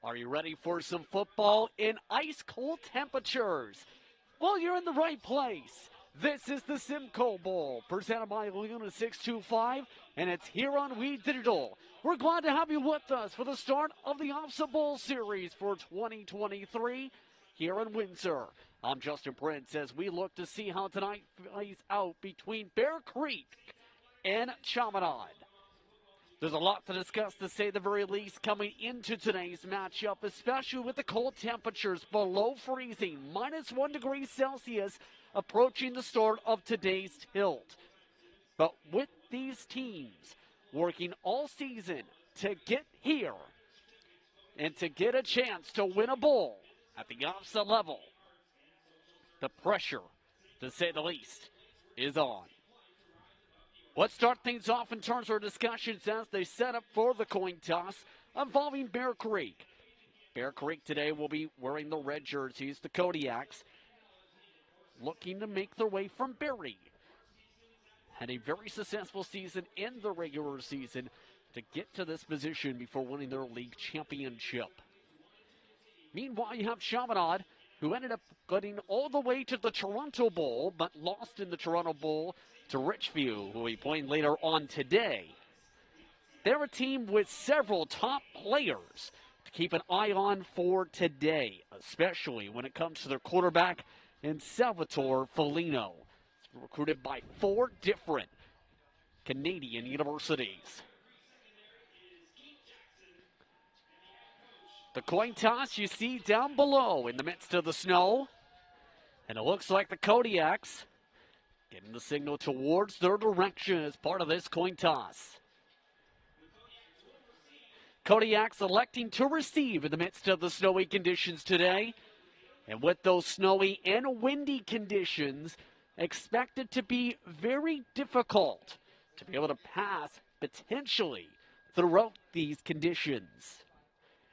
Are you ready for some football in ice-cold temperatures? Well, you're in the right place. This is the Simcoe Bowl, presented by Luna 625, and it's here on We Digital. We're glad to have you with us for the start of the OFSA Bowl Series for 2023 here in Windsor. I'm Justin Prince as we look to see how tonight plays out between Bear Creek and Chamanod. There's a lot to discuss, to say the very least, coming into today's matchup, especially with the cold temperatures below freezing, -1 degree Celsius, approaching the start of today's tilt. But with these teams working all season to get here and to get a chance to win a bowl at the OFSA level, the pressure, to say the least, is on. Let's start things off in terms of our discussions as they set up for the coin toss involving Bear Creek. Bear Creek today will be wearing the red jerseys, the Kodiaks, looking to make their way from Berry. Had a very successful season in the regular season to get to this position before winning their league championship. Meanwhile, you have Chaminade, who ended up getting all the way to the Toronto Bowl, but lost in the Toronto Bowl to Richview, who will be playing later on today. They're a team with several top players to keep an eye on for today, especially when it comes to their quarterback in Salvatore Foligno. It's recruited by 4 different Canadian universities. The coin toss you see down below in the midst of the snow. And it looks like the Kodiaks getting the signal towards their direction as part of this coin toss. Kodiaks electing to receive in the midst of the snowy conditions today. And with those snowy and windy conditions, expected to be very difficult to be able to pass potentially throughout these conditions.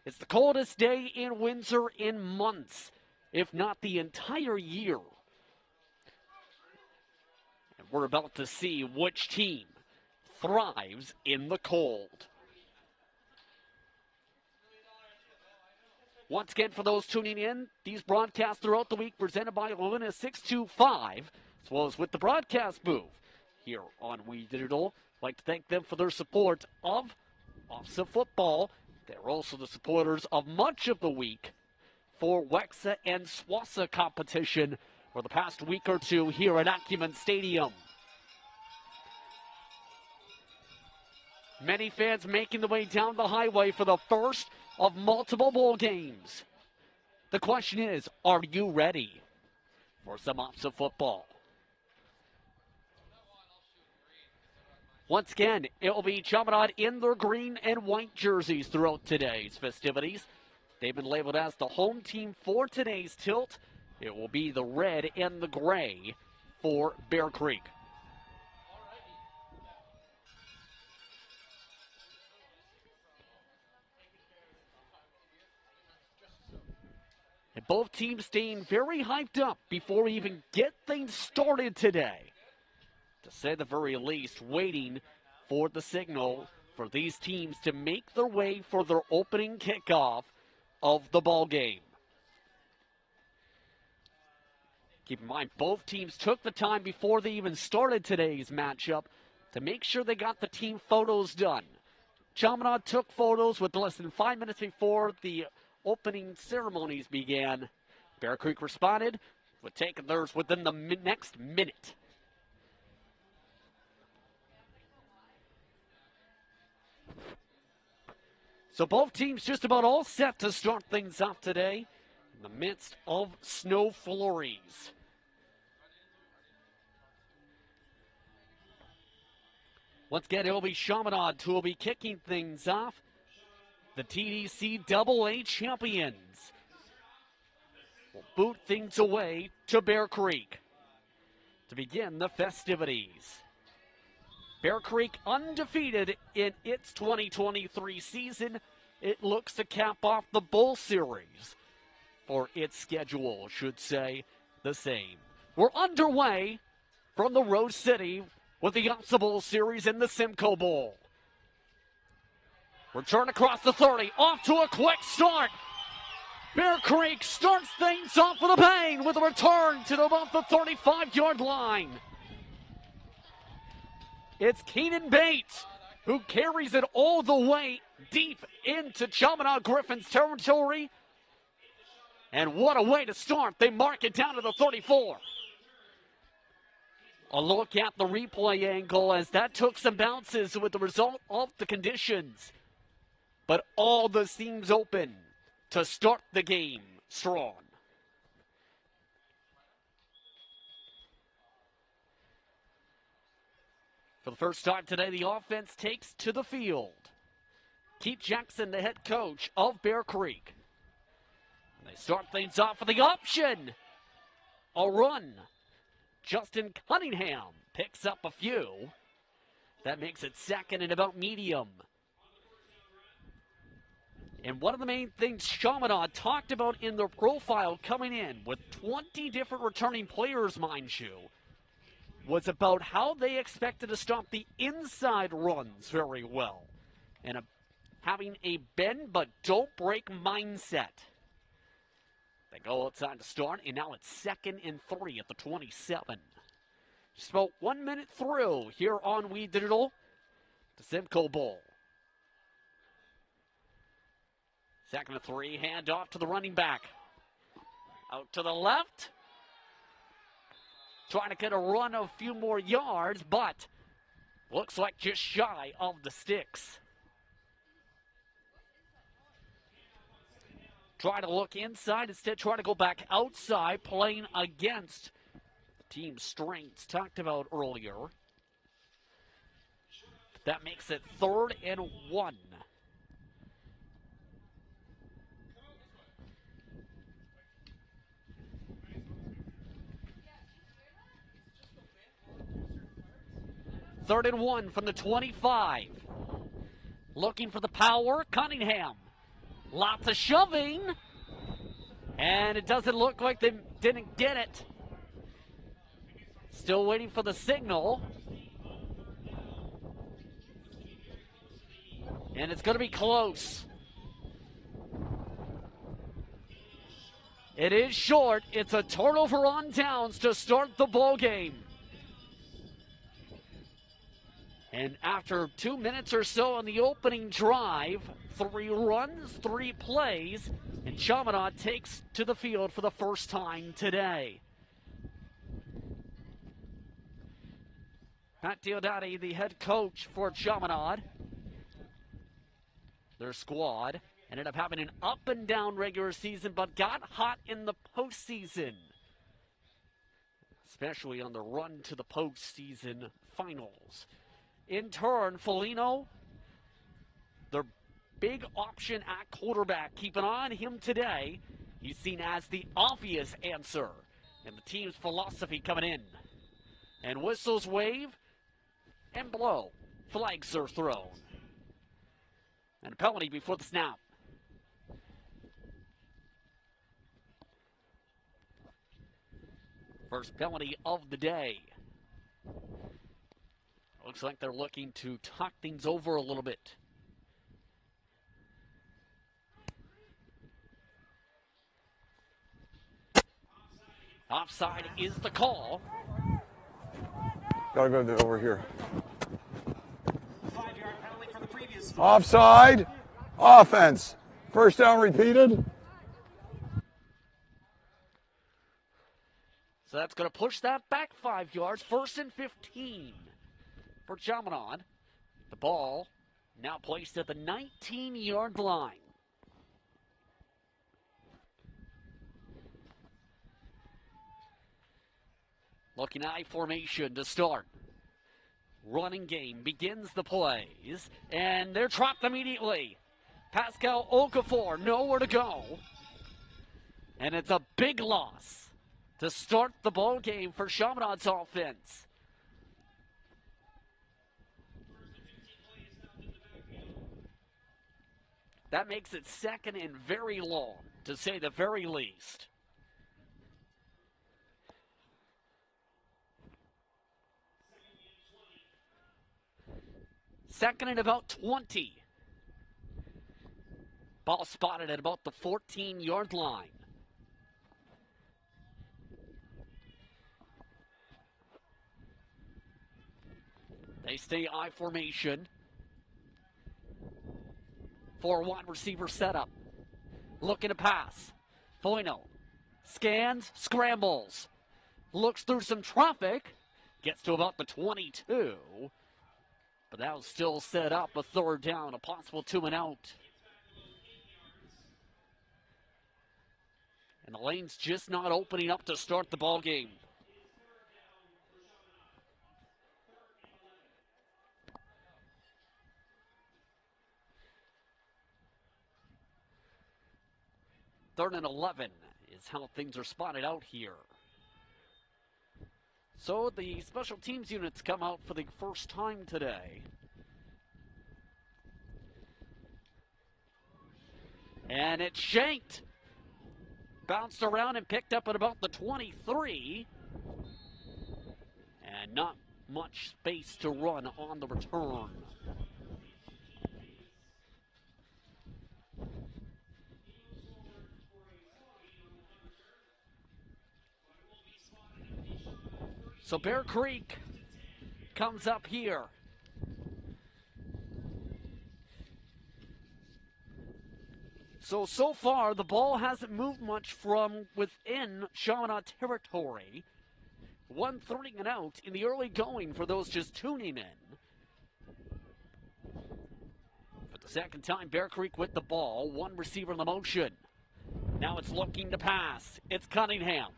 It's the coldest day in Windsor in months, if not the entire year. And we're about to see which team thrives in the cold. Once again, for those tuning in, these broadcasts throughout the week presented by Luna 625, as well as with the broadcast booth here on We Digital. I'd like to thank them for their support of OFSA football. They're also the supporters of much of the week for WEXA and SWASA competition for the past week or two here at Acumen Stadium. Many fans making the way down the highway for the first of multiple bowl games. The question is, are you ready for some OFSA football? Once again, it will be Chamanod in their green and white jerseys throughout today's festivities. They've been labeled as the home team for today's tilt. It will be the red and the gray for Bear Creek. And both teams staying very hyped up before we even get things started today. To say the very least, waiting for the signal for these teams to make their way for their opening kickoff of the ball game. Keep in mind, both teams took the time before they even started today's matchup to make sure they got the team photos done. Chamanod took photos with less than 5 minutes before the opening ceremonies began. Bear Creek responded with taking theirs within the next minute. So both teams just about all set to start things off today in the midst of snow flurries. Once again, it will be Chaminade who will be kicking things off. The TDC AA champions will boot things away to Bear Creek to begin the festivities. Bear Creek undefeated in its 2023 season. It looks to cap off the bowl series, or its schedule should say the same. We're underway from the Rose City with the OFSA Bowl series in the Simcoe Bowl. Return across the 30, off to a quick start. Bear Creek starts things off with a bang with a return to about the 35-yard line. It's Keenan Bates who carries it all the way deep into Chaminade Griffins territory. And what a way to start. They mark it down to the 34. A look at the replay angle as that took some bounces with the result of the conditions. But all the seams open to start the game strong. For the first time today, the offense takes to the field. Keith Jackson, the head coach of Bear Creek. They start things off with the option. A run. Justin Cunningham picks up a few. That makes it second and about medium. And one of the main things Chamanod talked about in their profile coming in, with 20 different returning players, mind you, was about how they expected to stop the inside runs very well. And having a bend but don't break mindset. They go outside to start, and now it's 2nd and 3 at the 27. Just about 1 minute through here on We Digital, the Simcoe Bowl. 2nd and 3, hand off to the running back. Out to the left. Trying to get a run of a few more yards, but looks like just shy of the sticks. Try to look inside, instead try to go back outside, playing against the team's strengths talked about earlier. That makes it 3rd and 1. Third and 1 from the 25. Looking for the power, Cunningham. Lots of shoving. And it doesn't look like they didn't get it. Still waiting for the signal. And it's going to be close. It is short. It's a turnover on downs to start the ball game. And after 2 minutes or so on the opening drive, 3 runs, 3 plays, and Chaminade takes to the field for the first time today. Pat Diodati, the head coach for Chaminade. Their squad ended up having an up and down regular season, but got hot in the postseason, especially on the run to the postseason finals. In turn, Felino, their big option at quarterback. Keep an eye on him today. He's seen as the obvious answer in the team's philosophy coming in. And whistles wave and blow. Flags are thrown. And a penalty before the snap. First penalty of the day. Looks like they're looking to talk things over a little bit. Offside is the call. Gotta go over here. Offside. Offense. First down repeated. So that's going to push that back 5 yards. 1st and 15 for Chamanod. The ball now placed at the 19-yard line. Looking at I formation to start. Running game begins the plays, and they're trapped immediately. Pascal Okafor, nowhere to go. And it's a big loss to start the ball game for Chaminod's offense. That makes it 2nd and very long, to say the very least. Second and about 20. Ball spotted at about the 14-yard line. They stay I formation. 4 wide receiver setup. Looking to pass. Foyno scans, scrambles. Looks through some traffic. Gets to about the 22. But that'll still set up a third down, a possible 2 and out. And the lane's just not opening up to start the ball game. Third and 11 is how things are spotted out here. So the special teams units come out for the first time today. And it's shanked. Bounced around and picked up at about the 23. And not much space to run on the return. So Bear Creek comes up here. So far, the ball hasn't moved much from within Chaminade territory. 1-3 and out in the early going for those just tuning in. For the second time, Bear Creek with the ball. One receiver in the motion. Now it's looking to pass. It's Cunningham.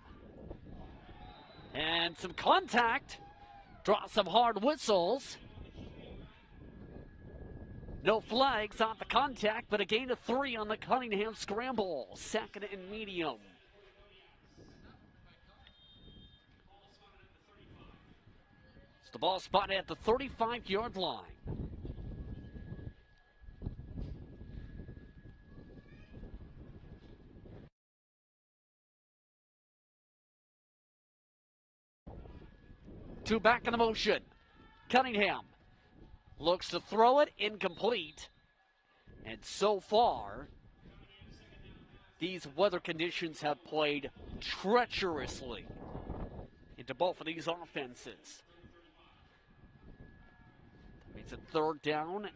And some contact. Draw some hard whistles. No flags on the contact, but a gain of 3 on the Cunningham scramble. Second and medium. It's the ball spotted at the 35-yard line. Two back in the motion. Cunningham looks to throw it, incomplete. And so far, these weather conditions have played treacherously into both of these offenses. That means a third down.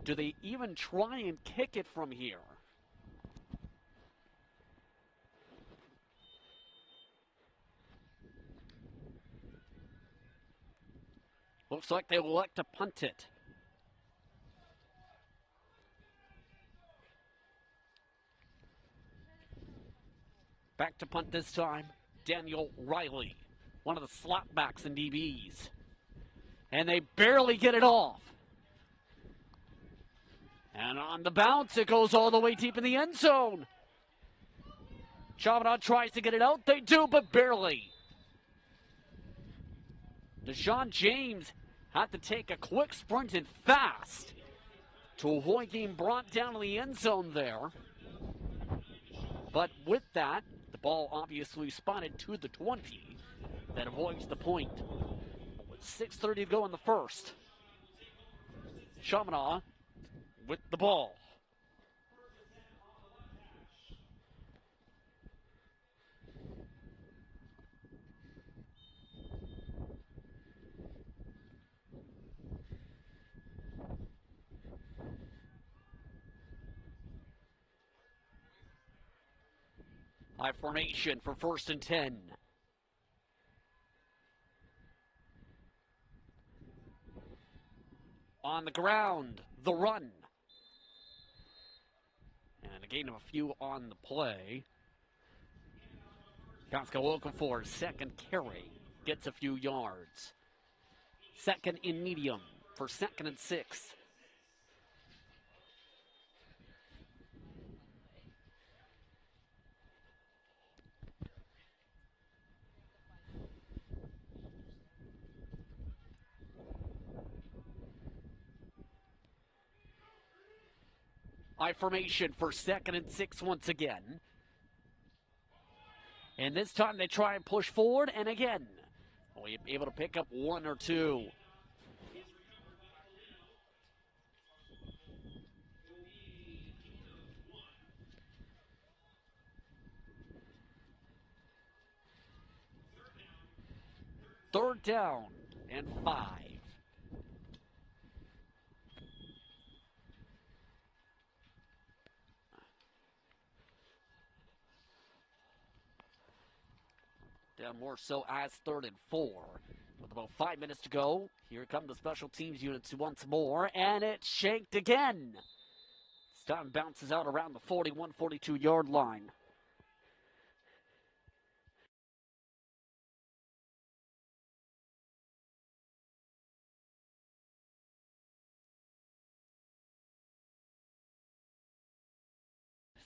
Do they even try and kick it from here? Looks like they will elect to punt it. Back to punt this time, Daniel Riley, one of the slot backs and DBs. And they barely get it off. And on the bounce, it goes all the way deep in the end zone. Chamanod tries to get it out. They do, but barely. Deshaun James had to take a quick sprint and fast to avoid being brought down in the end zone there. But with that, the ball obviously spotted to the 20. That avoids the point. With 6:30 to go in the first. Chaminade with the ball. High formation for 1st and 10. On the ground, the run. And a gain of a few on the play. Kodiaks looking for second carry. Gets a few yards. Second in medium for 2nd and 6. I formation for 2nd and 6 once again. And this time they try and push forward, and again, only able to pick up 1 or 2. 3rd down and 5. Down more so as 3rd and 4. With about 5 minutes to go, here come the special teams units once more, and it's shanked again. This time bounces out around the 41-42 yard line.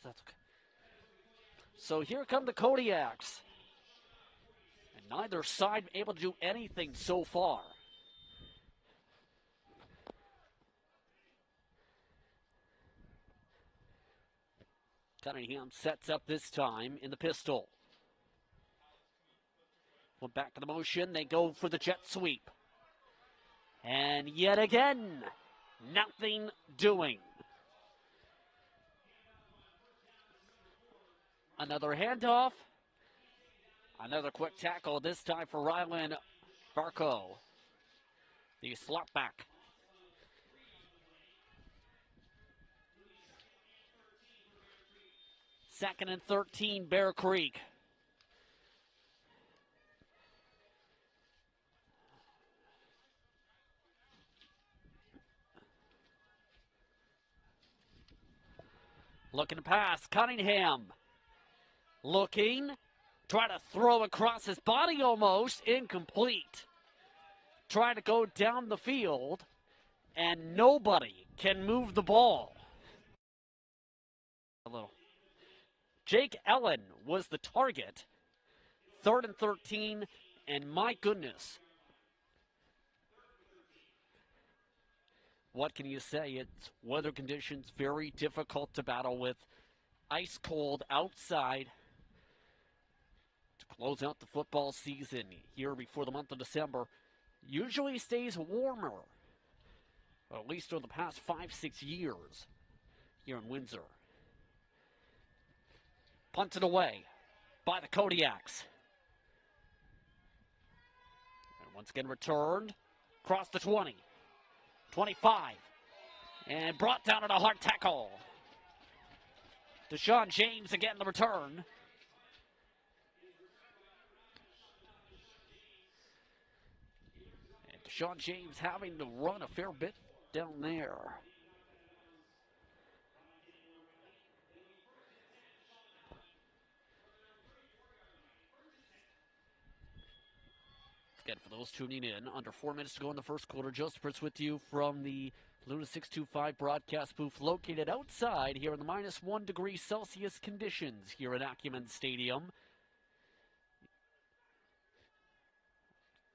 That's okay. So here come the Kodiaks. And neither side able to do anything so far. Cunningham sets up this time in the pistol. Went back to the motion. They go for the jet sweep. And yet again, nothing doing. Another handoff. Another quick tackle, this time for Rylan Barco. The slot back. Second and 13, Bear Creek. Looking to pass, Cunningham. Looking, try to throw across his body almost, incomplete. Trying to go down the field, and nobody can move the ball. A little. Jake Ellen was the target. 3rd and 13, and my goodness. What can you say? It's weather conditions very difficult to battle with. Ice cold outside. To close out the football season here before the month of December. Usually stays warmer, well, at least over the past 5-6 years here in Windsor. Punted away by the Kodiaks. And once again returned, across the 20, 25, and brought down on a hard tackle. Deshaun James again the return. Deshaun James having to run a fair bit down there. Again, for those tuning in, under 4 minutes to go in the first quarter, Joseph Pritz with you from the Luna 625 broadcast booth located outside here in the -1 degree Celsius conditions here at Acumen Stadium.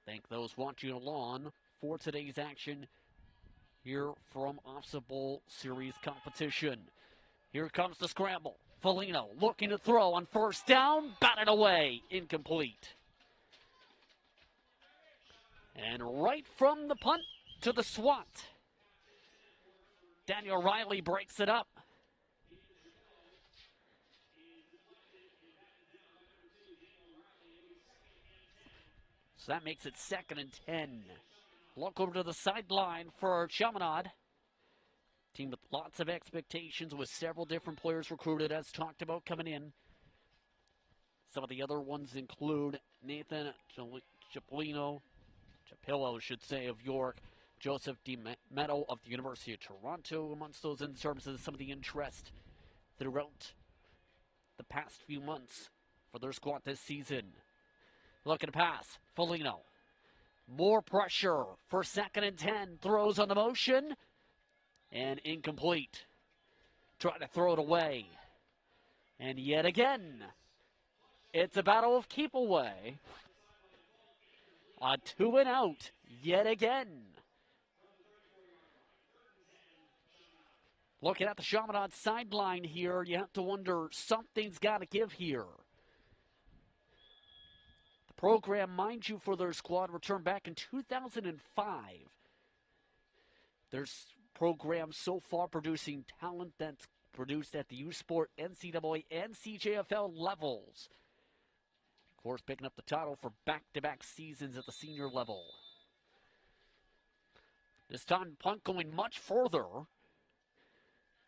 Thank those watching along for today's action here from OFSA Bowl Series competition. Here comes the scramble. Foligno looking to throw on 1st down, batted away, incomplete. And right from the punt to the swat, Daniel Riley breaks it up. So that makes it 2nd and 10. Look over to the sideline for Chamanod. Team with lots of expectations with several different players recruited as talked about coming in. Some of the other ones include Nathan Chapillo, should say, of York, Joseph DiMetto of the University of Toronto amongst those in terms of some of the interest throughout the past few months for their squad this season. Looking to pass, Foligno. More pressure for 2nd and 10. Throws on the motion. And incomplete. Trying to throw it away. And yet again, it's a battle of keep away. A 2 and out yet again. Looking at the Chaminade sideline here, you have to wonder, something's got to give here. The program, mind you, for their squad returned back in 2005. Their program so far producing talent that's produced at the U Sport, NCAA, and CJFL levels. Of course, picking up the title for back-to-back seasons at the senior level. This time, punt going much further.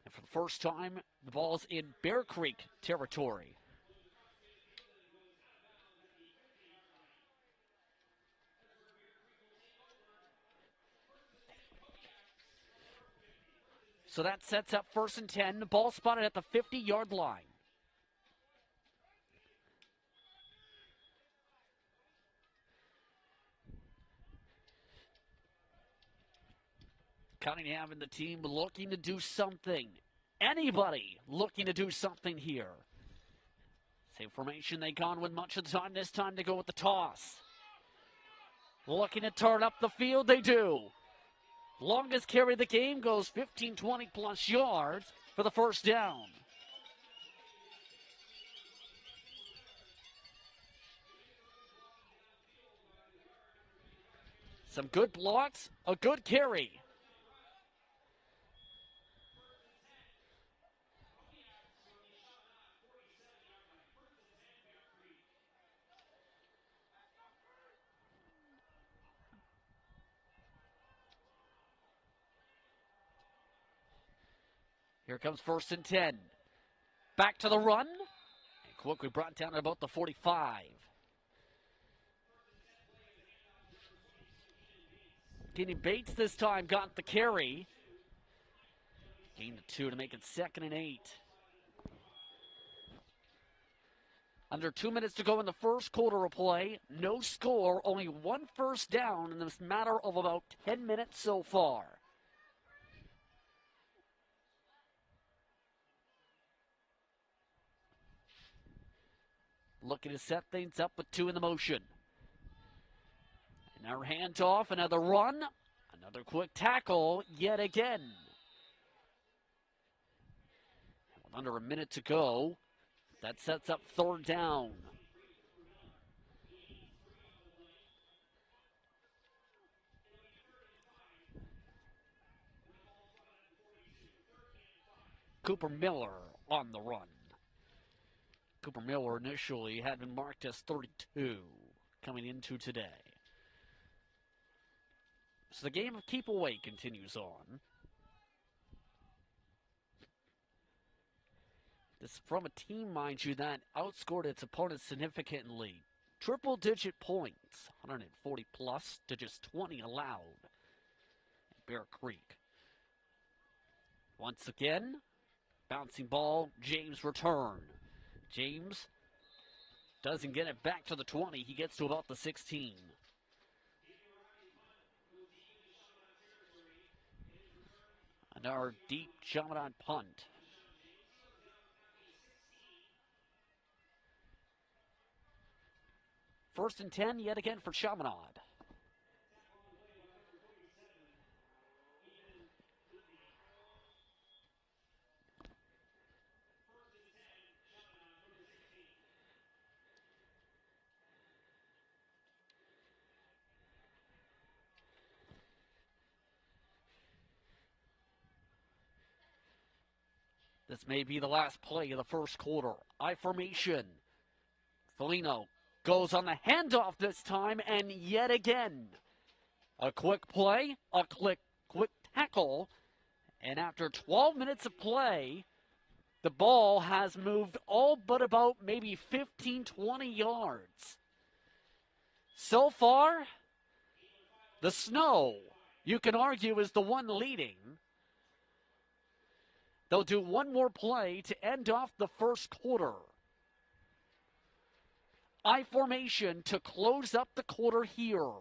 And for the first time, the ball's in Bear Creek territory. So that sets up 1st and 10. The ball spotted at the 50-yard line. Cunningham and the team looking to do something. Anybody looking to do something here. Same formation they've gone with much of the time. This time they go with the toss. Looking to turn up the field, they do. Longest carry of the game goes 15, 20 plus yards for the first down. Some good blocks, a good carry. Here comes 1st and 10. Back to the run. And quickly brought down at about the 45. Kenny Bates this time got the carry. Gain to 2 to make it 2nd and 8. Under 2 minutes to go in the first quarter of play. No score, only 1 first down in this matter of about 10 minutes so far. Looking to set things up with 2 in the motion. Another handoff, another run, another quick tackle yet again. With under a minute to go, that sets up 3rd down. Cooper Miller on the run. Cooper Miller initially had been marked as 32 coming into today. So the game of keep away continues on. This is from a team, mind you, that outscored its opponents significantly. Triple-digit points, 140 plus to just 20 allowed at Bear Creek. Once again, bouncing ball, James return. James doesn't get it back to the 20. He gets to about the 16. Another deep Chamanod punt. First and 10 yet again for Chaminade. This may be the last play of the first quarter. I formation. Felino goes on the handoff this time, and yet again, a quick play, a quick tackle, and after 12 minutes of play, the ball has moved all but about maybe 15, 20 yards. So far, the snow, you can argue, is the one leading. They'll do one more play to end off the first quarter. I formation to close up the quarter here.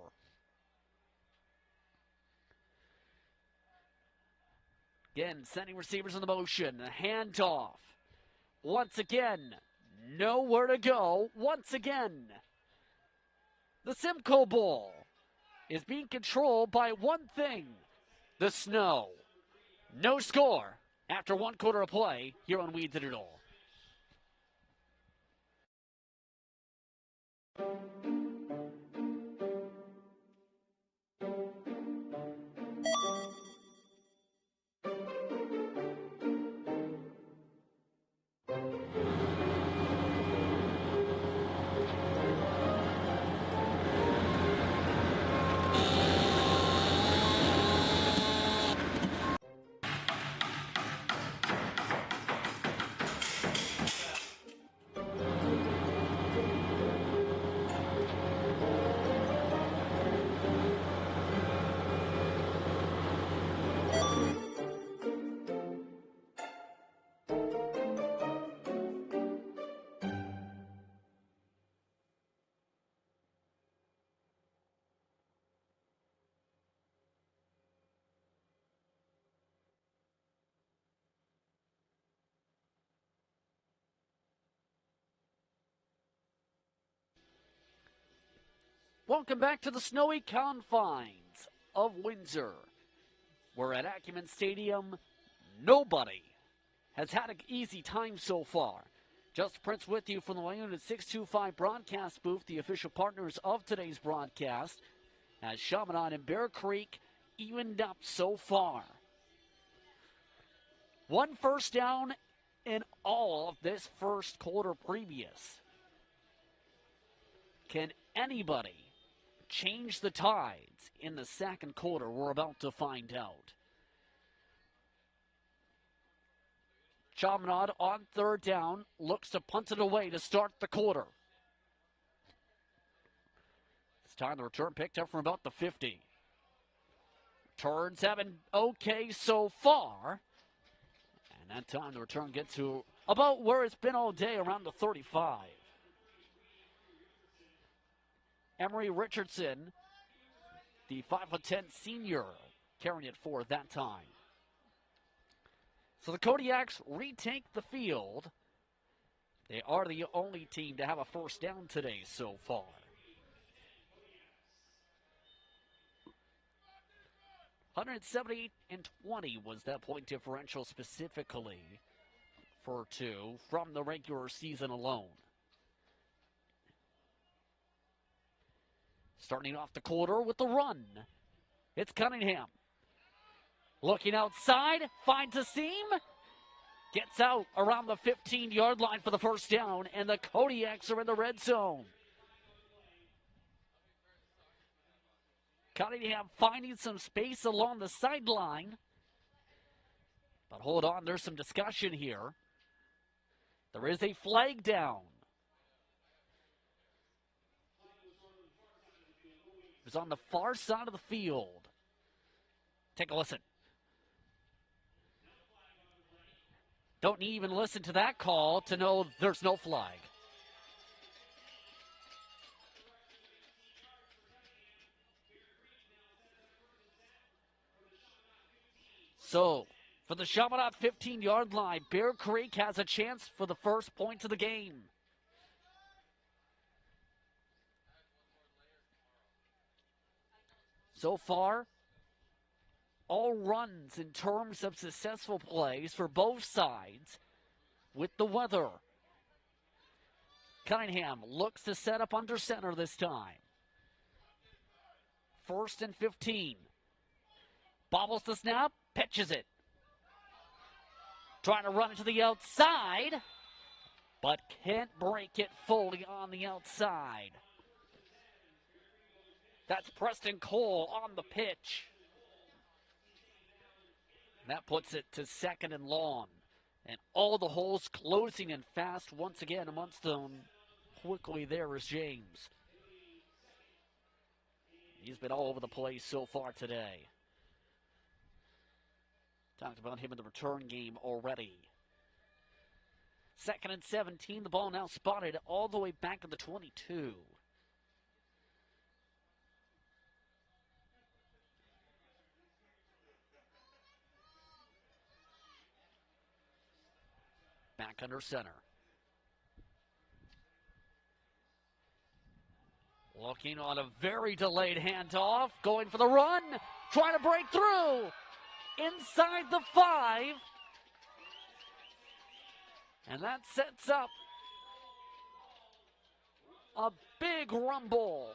Again, sending receivers in the motion. A handoff. Once again, nowhere to go. Once again, the Simcoe Bowl is being controlled by one thing, the snow. No score after one quarter of play here on We Did It All. Welcome back to the snowy confines of Windsor. We're at Acumen Stadium. Nobody has had an easy time so far. Just Prince with you from the Unit 625 broadcast booth, the official partners of today's broadcast, as Chaminade and Bear Creek evened up so far. One first down in all of this first quarter previous. Can anybody change the tides in the second quarter? We're about to find out. Chamanod on third down looks to punt it away to start the quarter. This time the return picked up from about the 50. Turns have been okay so far. And that time the return gets to about where it's been all day, around the 35. Emery Richardson, the 5'10" senior, carrying it for that time. So the Kodiaks retake the field. They are the only team to have a first down today so far. $178-20 was that point differential specifically for two from the regular season alone. Starting off the quarter with the run. It's Cunningham. Looking outside, finds a seam, gets out around the 15-yard line for the first down, and the Kodiaks are in the red zone. Cunningham finding some space along the sideline. But hold on, there's some discussion here. There is a flag down. It was on the far side of the field. Take a listen. Don't need even listen to that call to know there's no flag. So, for the Chaminade 15-yard line, Bear Creek has a chance for the first point of the game. So far, all runs in terms of successful plays for both sides with the weather. Cunningham looks to set up under center this time. 1st and 15. Bobbles the snap, pitches it. Trying to run it to the outside, but can't break it fully on the outside. That's Preston Cole on the pitch. That puts it to 2nd and long. And all the holes closing in fast once again amongst them. Quickly there is James. He's been all over the place so far today. Talked about him in the return game already. 2nd and 17. The ball now spotted all the way back to the 22. Back under center. Looking on a very delayed handoff. Going for the run. Trying to break through. Inside the 5. And that sets up a big rumble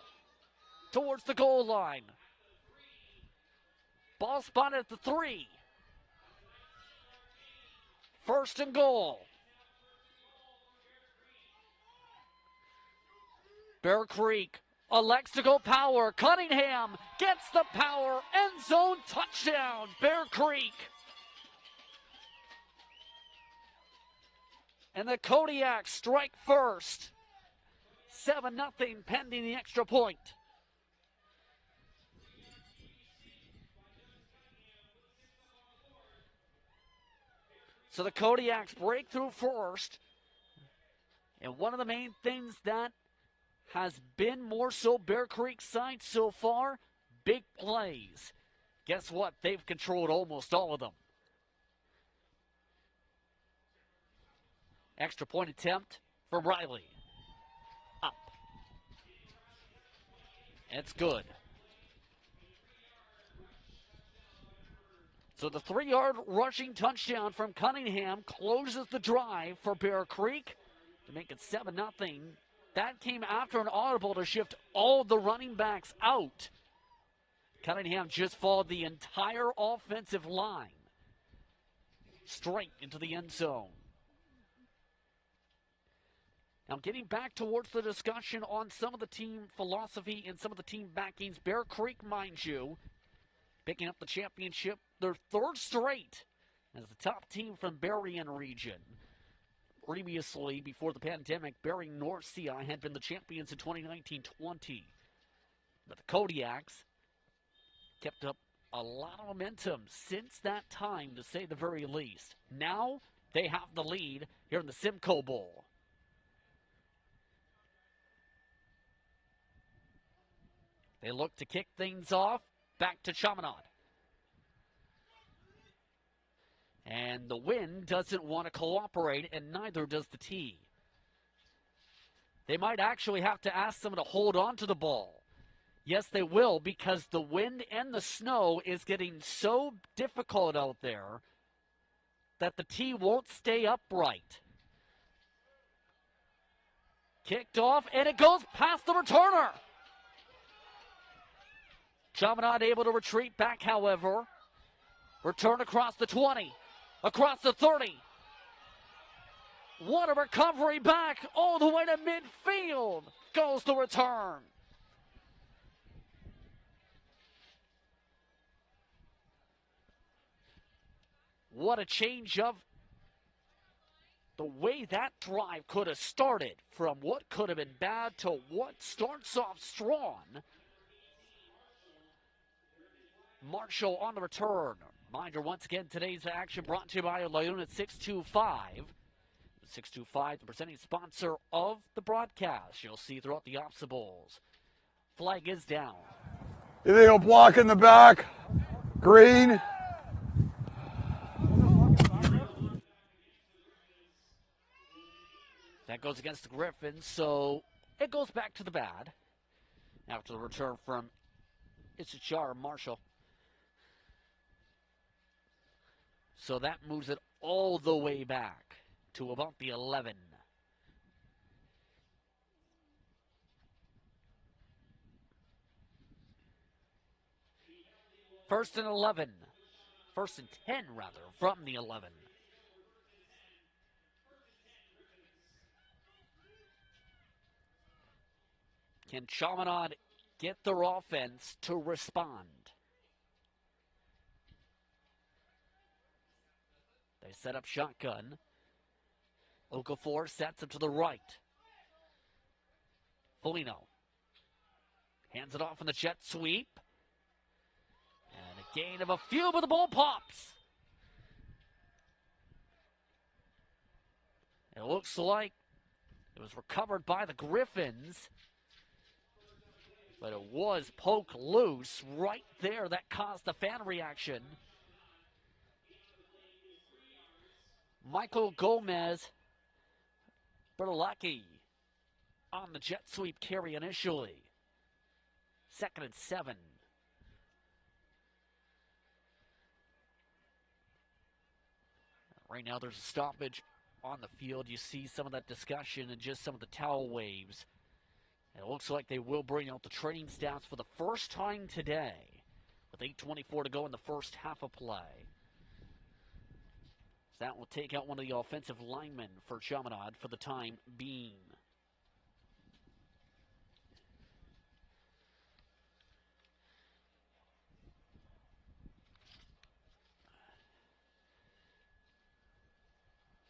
towards the goal line. Ball spotted at the 3. 1st and goal. Bear Creek elects to go power. Cunningham gets the power. End zone touchdown. Bear Creek. And the Kodiaks strike first. 7-0 pending the extra point. So the Kodiaks break through first. And one of the main things that has been more so Bear Creek's side so far, big plays. Guess what? They've controlled almost all of them. Extra point attempt from Riley. Up. It's good. So the 3-yard rushing touchdown from Cunningham closes the drive for Bear Creek to make it 7-0. That came after an audible to shift all the running backs out. Cunningham just followed the entire offensive line straight into the end zone. Now getting back towards the discussion on some of the team philosophy and some of the team backings, Bear Creek, mind you, picking up the championship, their 3rd straight as the top team from Berrien region. Previously, before the pandemic, Berrien North CI had been the champions in 2019-20. But the Kodiaks kept up a lot of momentum since that time, to say the very least. Now they have the lead here in the Simcoe Bowl. They look to kick things off. Back to Chamanod. And the wind doesn't want to cooperate, and neither does the tee. They might actually have to ask someone to hold on to the ball. Yes, they will, because the wind and the snow is getting so difficult out there that the tee won't stay upright. Kicked off, and it goes past the returner. Chaminade able to retreat back, however. Return across the 20, across the 30. What a recovery back all the way to midfield. Goes the return. What a change of the way that drive could have started, from what could have been bad to what starts off strong. Marshall on the return. Reminder once again, today's action brought to you by Unit 625. 625, the presenting sponsor of the broadcast. You'll see throughout the obstacles. Flag is down. Illegal block in the back. Green. That goes against the Griffins, so it goes back to the bad. After the return from Issachar Marshall. So that moves it all the way back to about the 11. First and 11. First and 10, rather, from the 11. Can Chamanod get their offense to respond? They set up shotgun. Okafor sets him to the right. Foligno hands it off in the jet sweep. And a gain of a few, but the ball pops. It looks like it was recovered by the Griffins. But it was poked loose right there. That caused the fan reaction. Michael Gomez Bertolacchi on the jet sweep carry initially. 2nd and 7. Right now there's a stoppage on the field. You see some of that discussion and just some of the towel waves. It looks like they will bring out the training stats for the first time today with 8:24 to go in the first half of play. So that will take out one of the offensive linemen for Chaminade for the time being.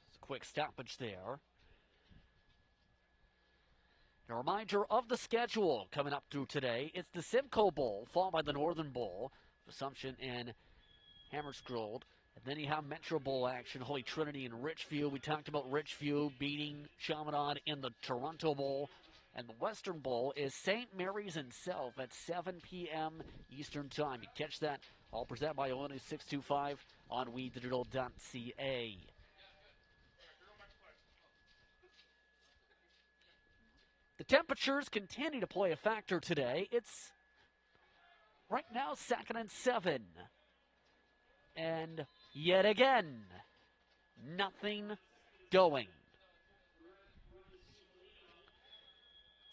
It's a quick stoppage there. A reminder of the schedule coming up through today. It's the Simcoe Bowl, followed by the Northern Bowl, Assumption and Hammerscroll. And then you have Metro Bowl action, Holy Trinity and Richview. We talked about Richview beating Chaminade in the Toronto Bowl. And the Western Bowl is St. Mary's and Self at 7 p.m. Eastern Time. You catch that all presented by Unit 625 on WeDigital.ca. The temperatures continue to play a factor today. It's right now 2nd and 7. And yet again, nothing going.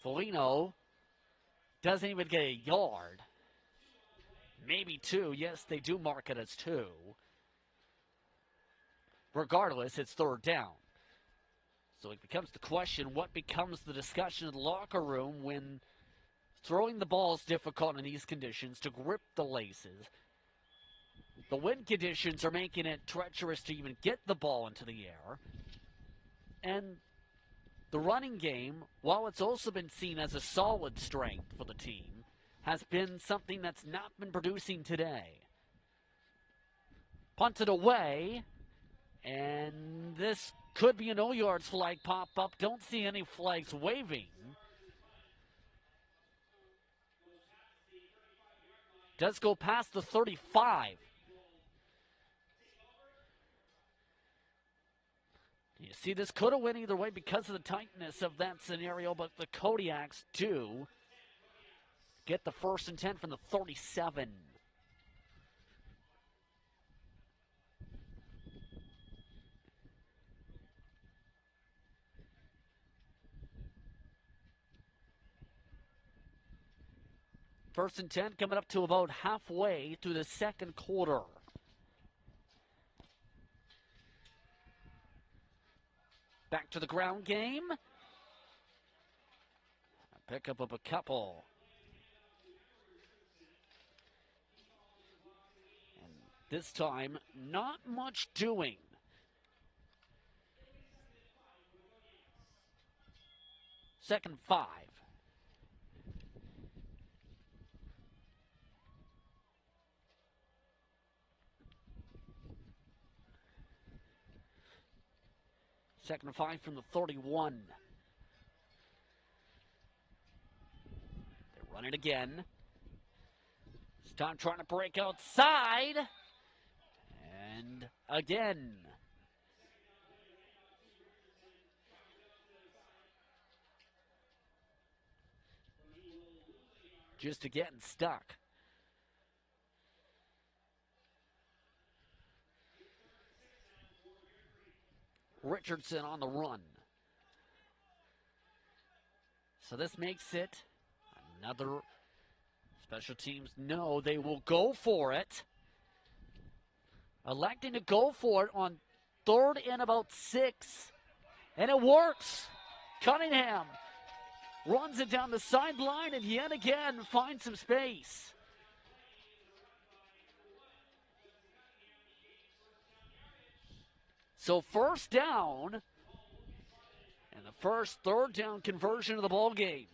Foligno doesn't even get a yard. Maybe 2. Yes, they do mark it as 2. Regardless, it's 3rd down. So it becomes the question, what becomes the discussion in the locker room when throwing the ball is difficult in these conditions to grip the laces? The wind conditions are making it treacherous to even get the ball into the air. And the running game, while it's also been seen as a solid strength for the team, has been something that's not been producing today. Punted away, and this could be an O-yards flag pop up. Don't see any flags waving. Does go past the 35. You see, this could have went either way because of the tightness of that scenario, but the Kodiaks do get the 1st and 10 from the 37. First and 10 coming up to about halfway through the 2nd quarter. Back to the ground game. Pick up a couple. And this time, not much doing. Second 5. Second and 5 from the 31. They run it again. This time trying to break outside. And again. Just again stuck. Richardson on the run. So this makes it another special teams. No, they will go for it. Electing to go for it on 3rd and about 6. And it works. Cunningham runs it down the sideline and yet again finds some space. So 1st down, and the first 3rd down conversion of the ball game.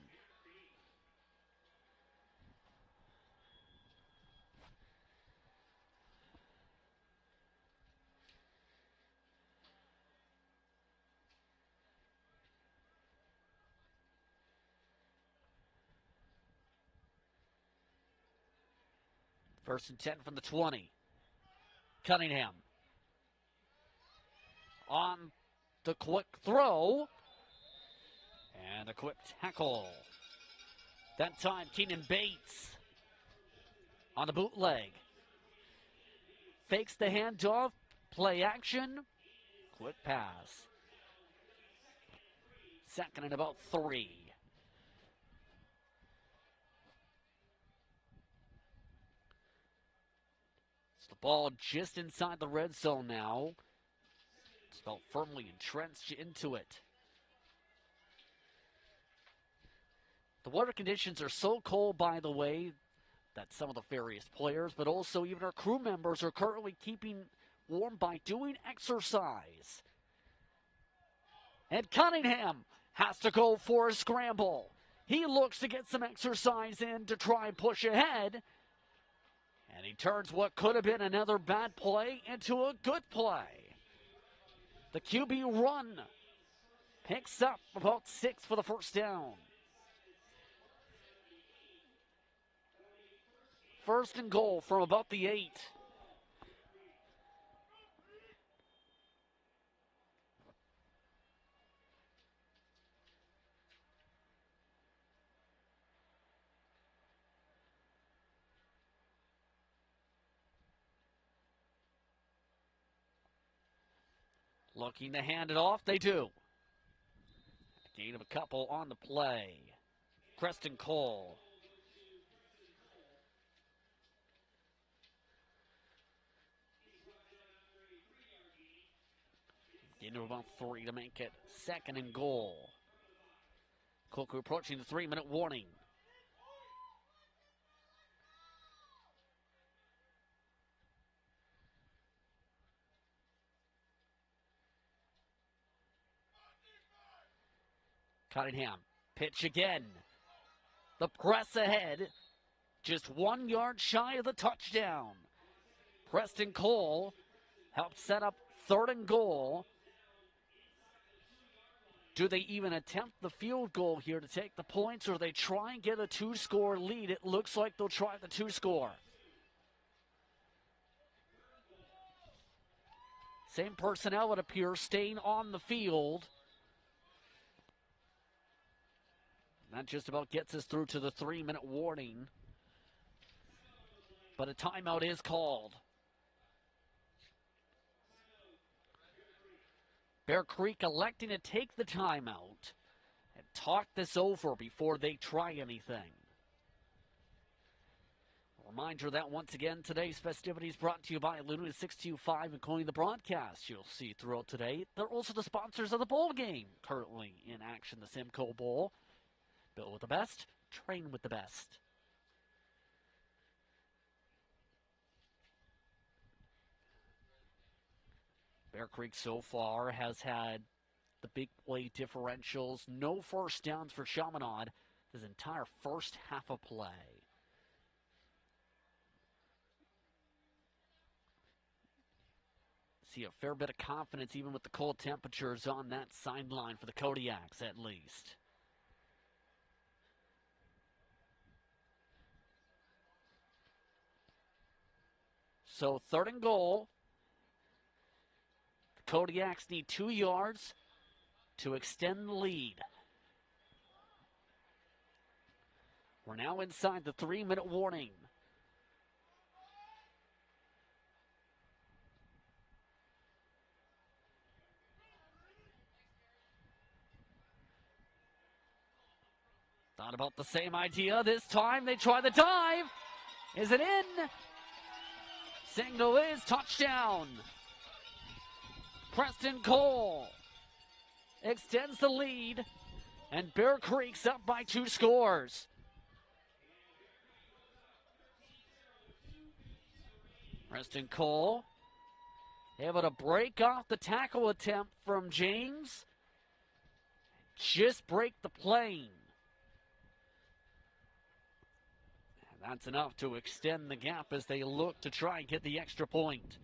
First and 10 from the 20. Cunningham on the quick throw. And a quick tackle. That time, Keenan Bates on the bootleg. Fakes the handoff. Play action. Quick pass. 2nd and about 3. It's the ball just inside the red zone now. It's felt firmly entrenched into it. The weather conditions are so cold, by the way, that some of the various players, but also even our crew members, are currently keeping warm by doing exercise. And Cunningham has to go for a scramble. He looks to get some exercise in to try and push ahead. And he turns what could have been another bad play into a good play. The QB run picks up about 6 for the 1st down. 1st and goal from about the 8. Looking to hand it off, they do. Gain of a couple on the play. Preston Cole. Gain of about 3 to make it 2nd and goal. Cook approaching the 3-minute warning. Cunningham, pitch again. The press ahead, just 1 yard shy of the touchdown. Preston Cole helped set up 3rd and goal. Do they even attempt the field goal here to take the points, or they try and get a 2-score lead? It looks like they'll try the 2-score. Same personnel, it appears, staying on the field. That just about gets us through to the 3-minute warning. But a timeout is called. Bear Creek electing to take the timeout and talk this over before they try anything. A reminder that once again, today's festivities brought to you by Luna 625, including the broadcast you'll see throughout today. They're also the sponsors of the bowl game currently in action, the Simcoe Bowl. Built with the best, train with the best. Bear Creek so far has had the big play differentials. No first downs for Chamanod this entire first half of play. See a fair bit of confidence even with the cold temperatures on that sideline for the Kodiaks at least. So 3rd and goal. The Kodiaks need 2 yards to extend the lead. We're now inside the 3-minute warning. Thought about the same idea this time. They try the dive. Is it in? Signal is touchdown. Preston Cole extends the lead, and Bear Creek's up by 2 scores. Preston Cole able to break off the tackle attempt from James. Just break the plane. That's enough to extend the gap as they look to try and get the extra point.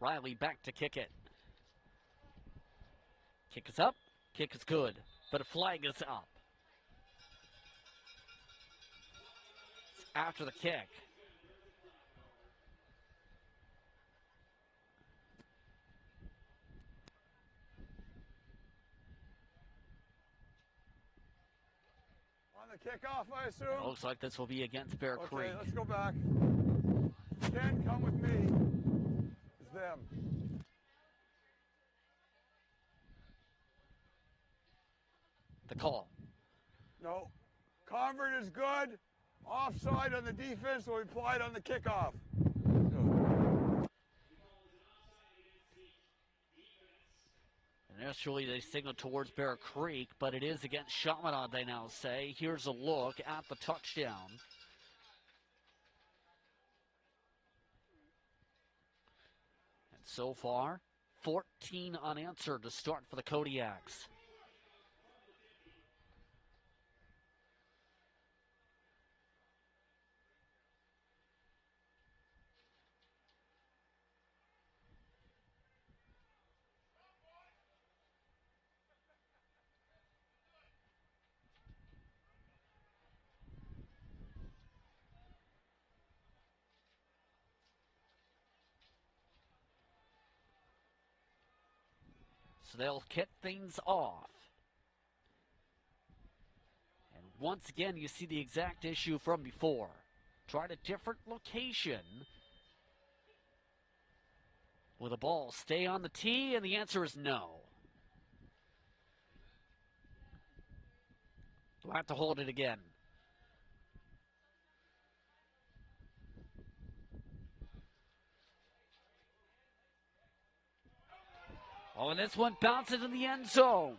Riley back to kick it. Kick is up. Kick is good. But a flag is up. It's after the kick. The kickoff, I assume? It looks like this will be against Bear Creek. Okay, let's go back. Ken, come with me. It's them. The call. No. Convert is good. Offside on the defense will be applied on the kickoff. Initially, they signal towards Bear Creek, but it is against Chaminade, they now say. Here's a look at the touchdown. And so far, 14 unanswered to start for the Kodiaks. So they'll kick things off. And once again, you see the exact issue from before. Tried a different location. Will the ball stay on the tee? And the answer is no. We'll have to hold it again. Oh, and this one bounces in the end zone.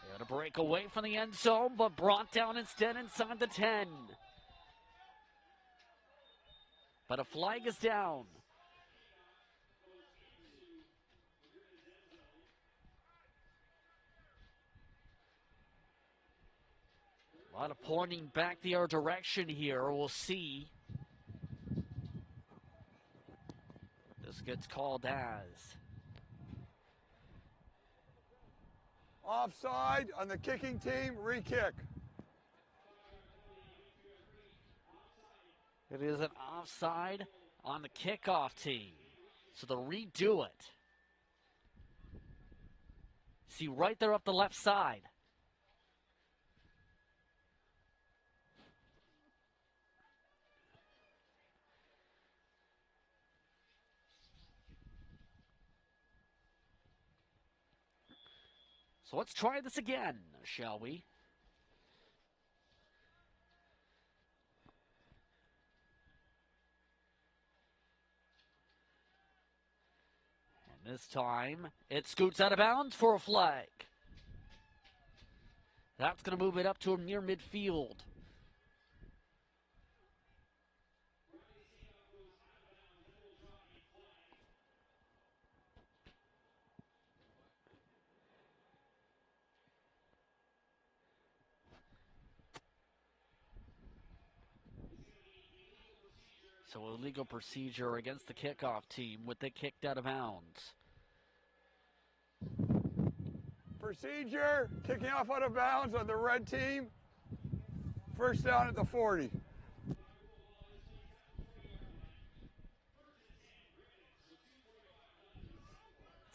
Able to break away from the end zone, but brought down instead inside the 10. But a flag is down. A lot of pointing back the other direction here. We'll see. This gets called as. Offside on the kicking team, re-kick. It is an offside on the kickoff team. So they'll redo it. See right there up the left side. So let's try this again, shall we? And this time, it scoots out of bounds for a flag. That's going to move it up to near midfield. So illegal procedure against the kickoff team with it kicked out of bounds. Procedure, kicking off out of bounds on the red team. First down at the 40.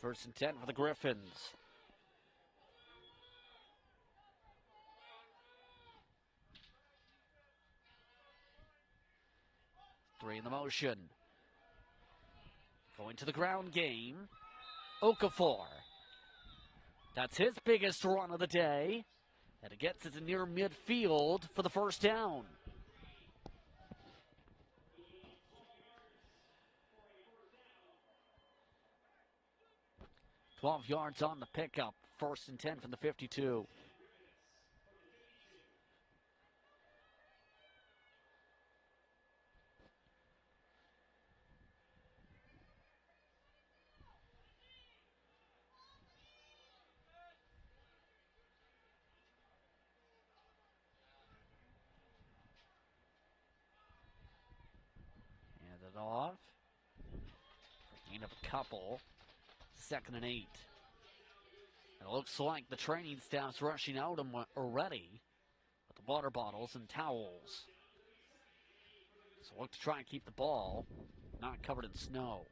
First and 10 for the Griffins. Three in the motion. Going to the ground game. Okafor. That's his biggest run of the day. And it gets it to near midfield for the first down. "12 yards on the pickup. First and 10 from the 52. Hand it off. Gain up a couple. 2nd and 8. And it looks like the training staff's rushing out already with the water bottles and towels. So look to try and keep the ball not covered in snow.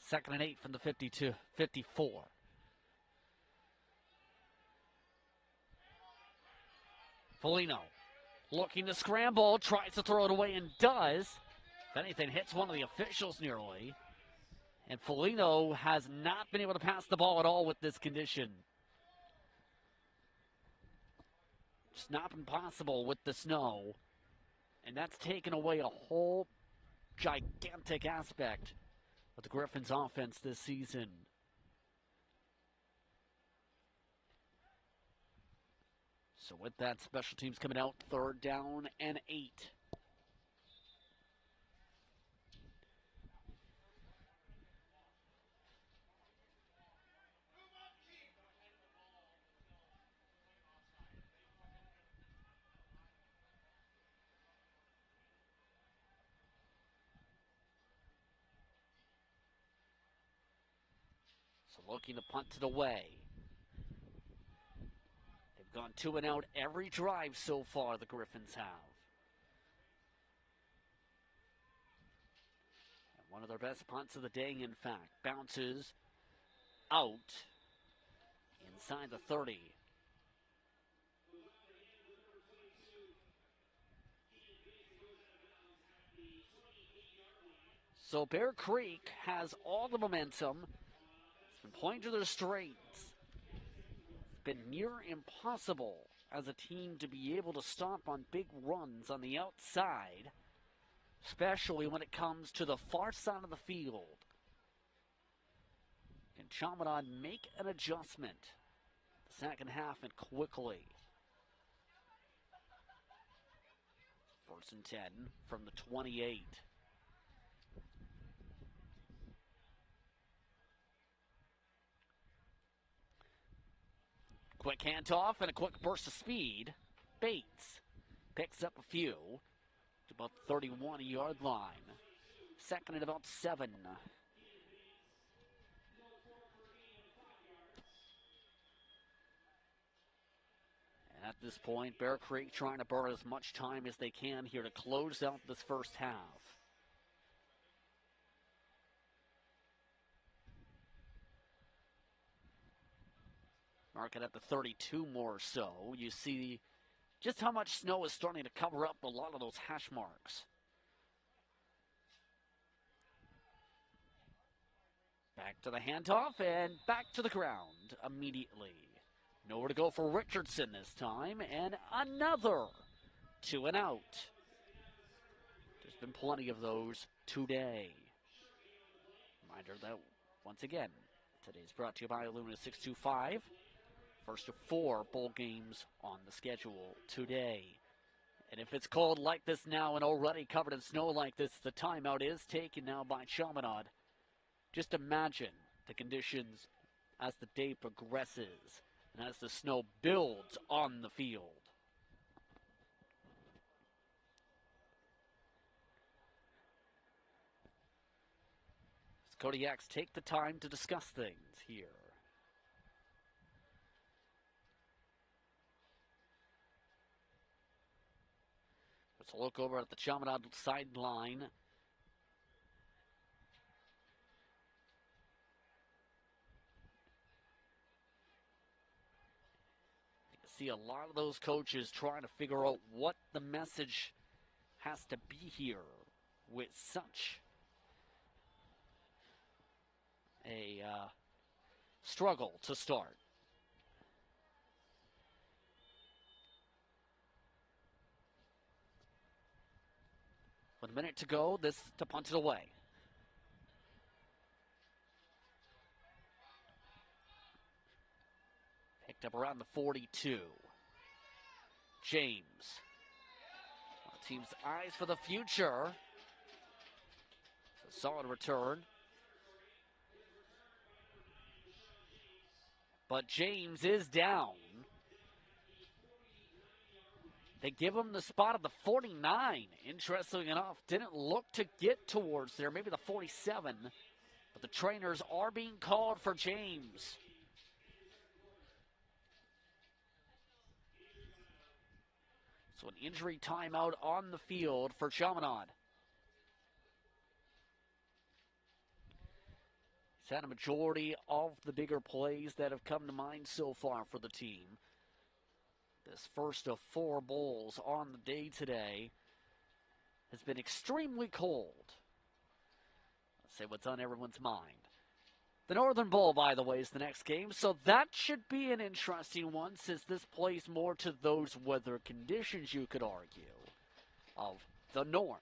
Second and 8 from the 54. Foligno looking to scramble, tries to throw it away and does. If anything, hits one of the officials nearly. And Foligno has not been able to pass the ball at all with this condition. Just not been possible with the snow. And that's taken away a whole gigantic aspect of the Griffins offense this season. So with that, special teams coming out, 3rd down and 8. So looking to punt it away. Gone 2 and out every drive so far, the Griffins have. And one of their best punts of the day, in fact, bounces out inside the 30. So Bear Creek has all the momentum. It's been playing to their strengths. It's been near impossible as a team to be able to stop on big runs on the outside, especially when it comes to the far side of the field. Can Chamanod make an adjustment the second half and quickly? 1st and 10 from the 28. Quick handoff and a quick burst of speed. Bates picks up a few to about the 31-yard line. 2nd and about 7. And at this point, Bear Creek trying to burn as much time as they can here to close out this first half. Mark it at the 32 more so. You see just how much snow is starting to cover up a lot of those hash marks. Back to the handoff and back to the ground immediately. Nowhere to go for Richardson this time, and another 2 and out. There's been plenty of those today. Reminder that, once again, today's brought to you by Luna 625. First of 4 bowl games on the schedule today. And if it's cold like this now and already covered in snow like this, the timeout is taken now by Chaminade. Just imagine the conditions as the day progresses and as the snow builds on the field. As Kodiaks take the time to discuss things here. Let's look over at the Chamanod sideline. You can see a lot of those coaches trying to figure out what the message has to be here with such a struggle to start. With a minute to go, this to punt it away. Picked up around the 42. James. The team's eyes for the future. It's a solid return. But James is down. They give him the spot at the 49. Interestingly enough, didn't look to get towards there, maybe the 47. But the trainers are being called for James. So an injury timeout on the field for Chaminade. He's had a majority of the bigger plays that have come to mind so far for the team. This first of 4 bowls on the day today has been extremely cold. Let's say what's on everyone's mind. The Northern Bowl, by the way, is the next game, so that should be an interesting one since this plays more to those weather conditions, you could argue, of the North.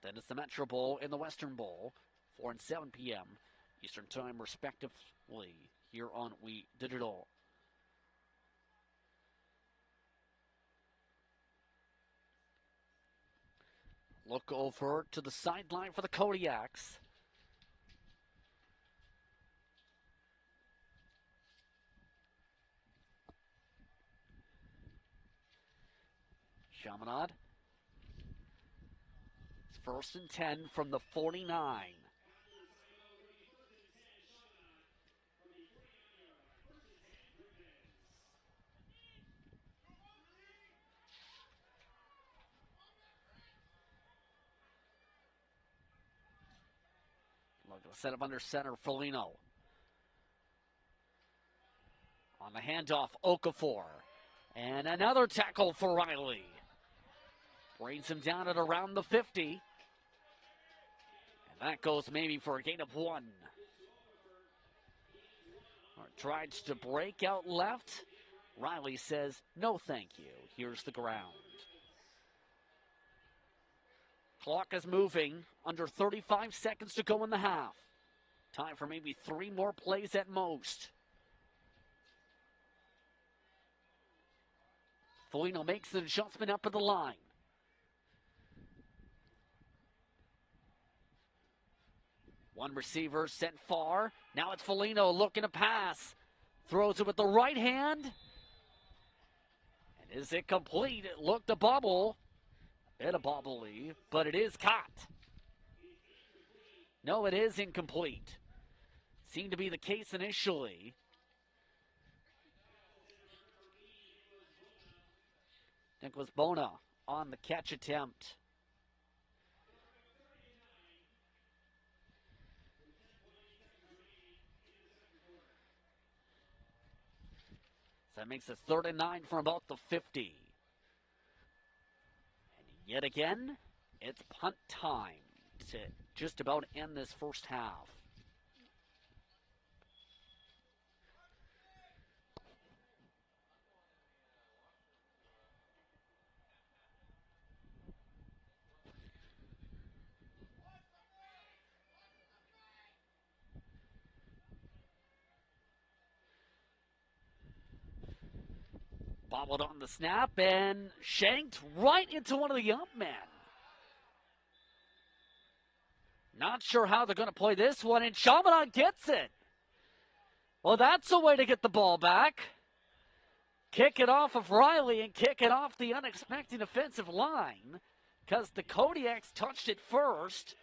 Then it's the Metro Bowl and the Western Bowl, 4 and 7 p.m. Eastern Time, respectively, here on We Digital. Look over to the sideline for the Kodiaks. Chaminade. It's 1st and 10 from the 49. They'll set up under center, Foligno. On the handoff, Okafor. And another tackle for Riley. Brings him down at around the 50. And that goes maybe for a gain of 1. Tries to break out left. Riley says, no thank you. Here's the ground. Clock is moving. Under 35 seconds to go in the half. Time for maybe 3 more plays at most. Foligno makes an adjustment up at the line. One receiver sent far. Now it's Foligno looking to pass. Throws it with the right hand. And is it complete? It looked a bobble. A bit of bobbly, but it is caught. No, it is incomplete. Seemed to be the case initially. Nicholas Bona on the catch attempt. So that makes it 3rd and 9 from about the 50. And yet again, it's punt time to just about end this first half. Bobbled on the snap and shanked right into one of the up men. Not sure how they're going to play this one, and Chamanod gets it. Well, that's a way to get the ball back. Kick it off of Riley and kick it off the unexpected offensive line because the Kodiaks touched it first.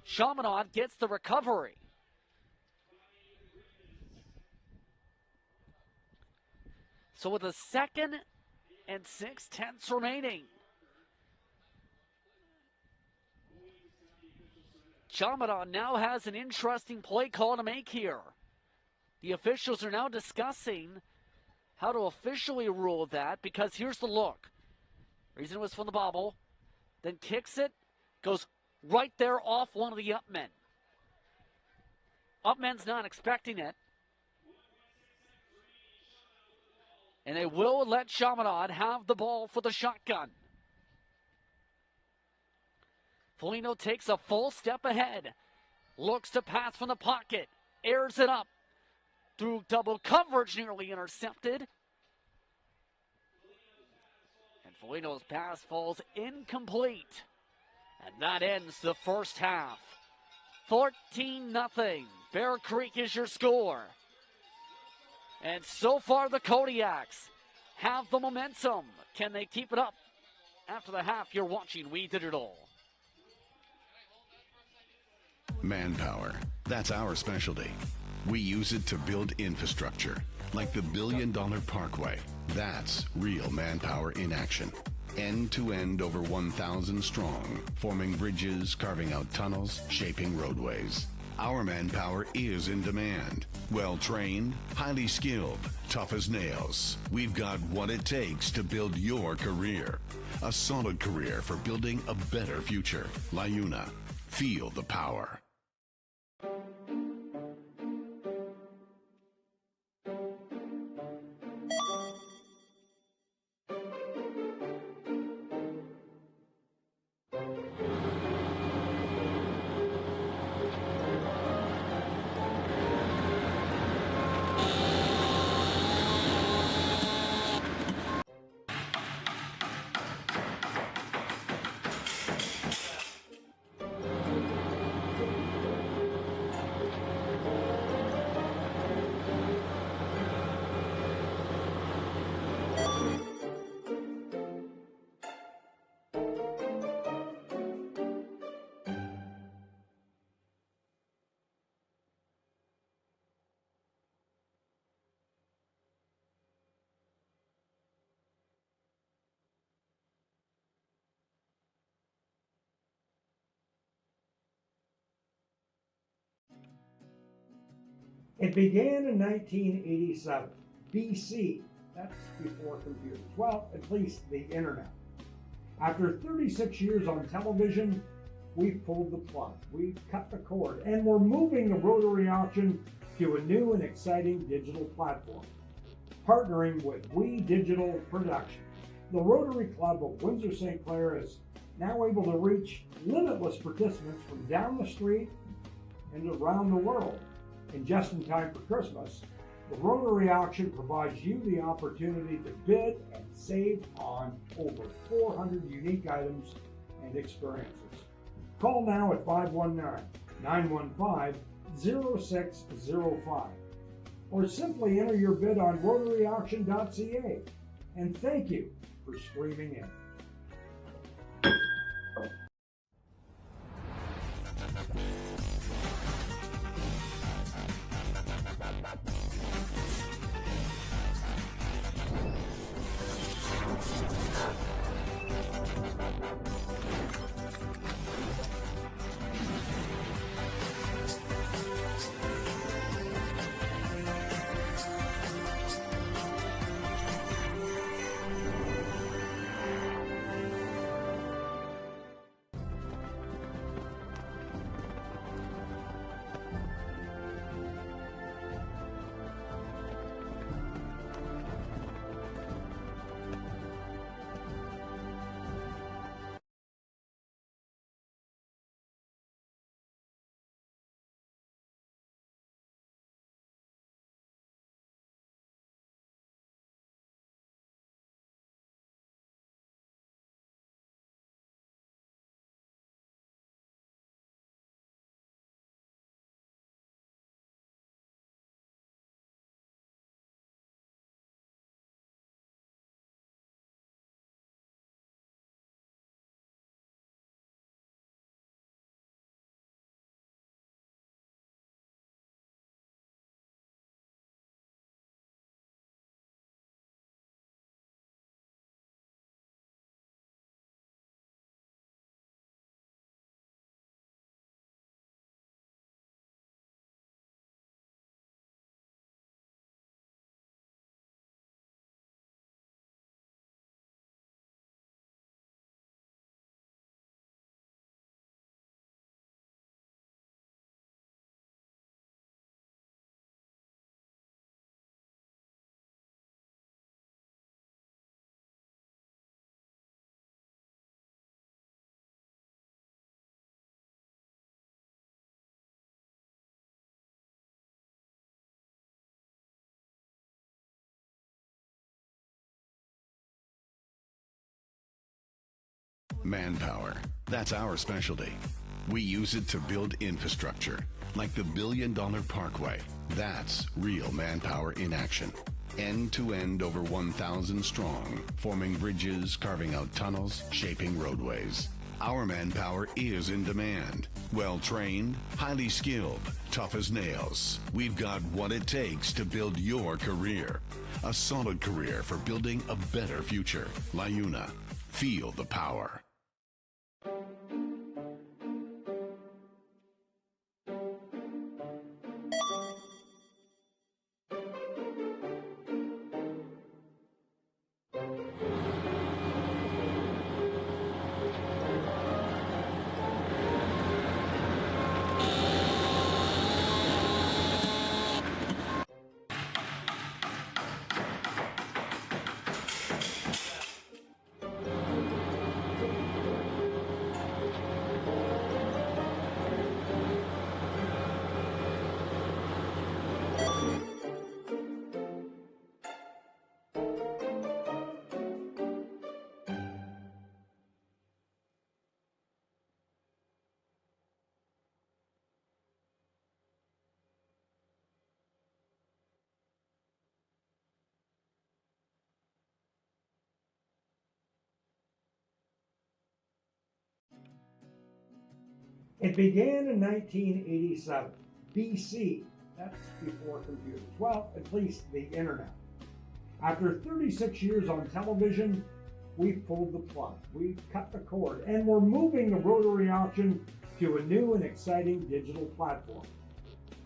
Chaminade gets the recovery. So with a 2nd and 6/10 remaining, Chaminade now has an interesting play call to make here. The officials are now discussing how to officially rule that because here's the look. Reason it was from the bobble, then kicks it, goes right there off one of the up men. Up men's not expecting it. And they will let Chaminade have the ball for the shotgun. Foligno takes a full step ahead. Looks to pass from the pocket. Airs it up. Through double coverage, nearly intercepted. And Foligno's pass falls incomplete. And that ends the first half. 14-0. Bear Creek is your score. And so far, the Kodiaks have the momentum. Can they keep it up? After the half, you're watching We Digital. Manpower. That's our specialty. We use it to build infrastructure, like the $1 billion Parkway. That's real manpower in action. End to end, over 1,000 strong, forming bridges, carving out tunnels, shaping roadways. Our manpower is in demand. Well-trained, highly skilled, tough as nails. We've got what it takes to build your career. A solid career for building a better future. LiUNA. Feel the power. It began in 1987, BC. That's before computers. Well, at least the internet. After 36 years on television, we've pulled the plug, we've cut the cord, and we're moving the rotary auction to a new and exciting digital platform. Partnering with We Digital Productions, the Rotary Club of Windsor St. Clair is now able to reach limitless participants from down the street and around the world. And just in time for Christmas, the Rotary Auction provides you the opportunity to bid and save on over 400 unique items and experiences. Call now at 519-915-0605 or simply enter your bid on rotaryauction.ca. And thank you for streaming in. Manpower. That's our specialty. We use it to build infrastructure, like the billion-dollar parkway. That's real manpower in action. End-to-end over 1,000 strong, forming bridges, carving out tunnels, shaping roadways. Our manpower is in demand. Well-trained, highly skilled, tough as nails. We've got what it takes to build your career. A solid career for building a better future. LiUNA. Feel the power. It began in 1987, BC. That's before computers. Well, at least the internet. After 36 years on television, we've pulled the plug, we've cut the cord, and we're moving the rotary auction to a new and exciting digital platform.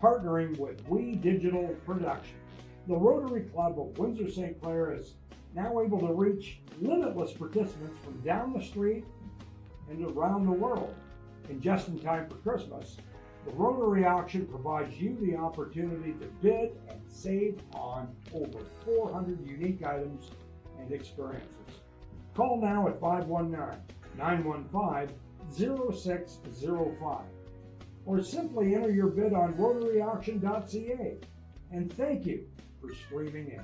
partnering with We Digital Production. The Rotary Club of Windsor St. Clair is now able to reach limitless participants from down the street and around the world. And just in time for Christmas, the Rotary auction provides you the opportunity to bid and save on over 400 unique items and experiences. Call now at 519-915-0605 or simply enter your bid on rotaryauction.ca. And thank you for streaming in.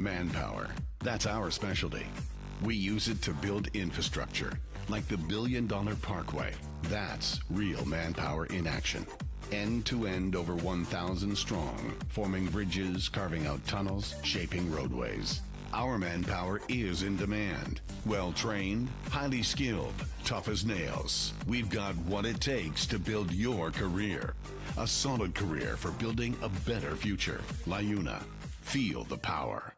Manpower. That's our specialty. We use it to build infrastructure, like the billion-dollar parkway. That's real manpower in action. End-to-end over 1,000 strong, forming bridges, carving out tunnels, shaping roadways. Our manpower is in demand. Well-trained, highly skilled, tough as nails. We've got what it takes to build your career. A solid career for building a better future. LiUNA. Feel the power.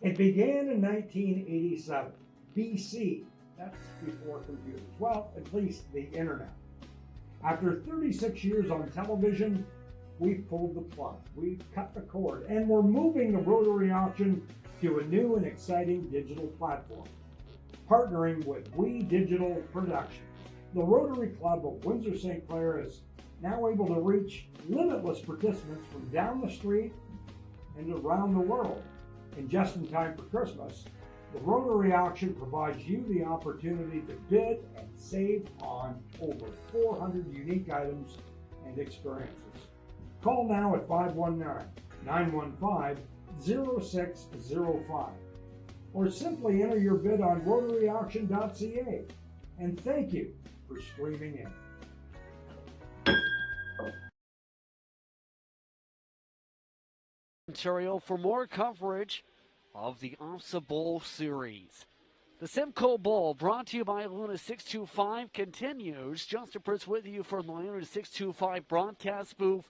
It began in 1987, BC. That's before computers. Well, at least the internet. After 36 years on television, we've pulled the plug. We've cut the cord, and we're moving the rotary auction to a new and exciting digital platform, partnering with We Digital Productions. The Rotary Club of Windsor St. Clair is now able to reach limitless participants from down the street and around the world. And just in time for Christmas, the Rotary Auction provides you the opportunity to bid and save on over 400 unique items and experiences. Call now at 519-915-0605 or simply enter your bid on rotaryauction.ca. And thank you for streaming in. Ontario for more coverage of the OFSA Bowl series. The Simcoe Bowl, brought to you by LiUNA 625, continues. Justin Pritz with you from the LiUNA 625 broadcast booth.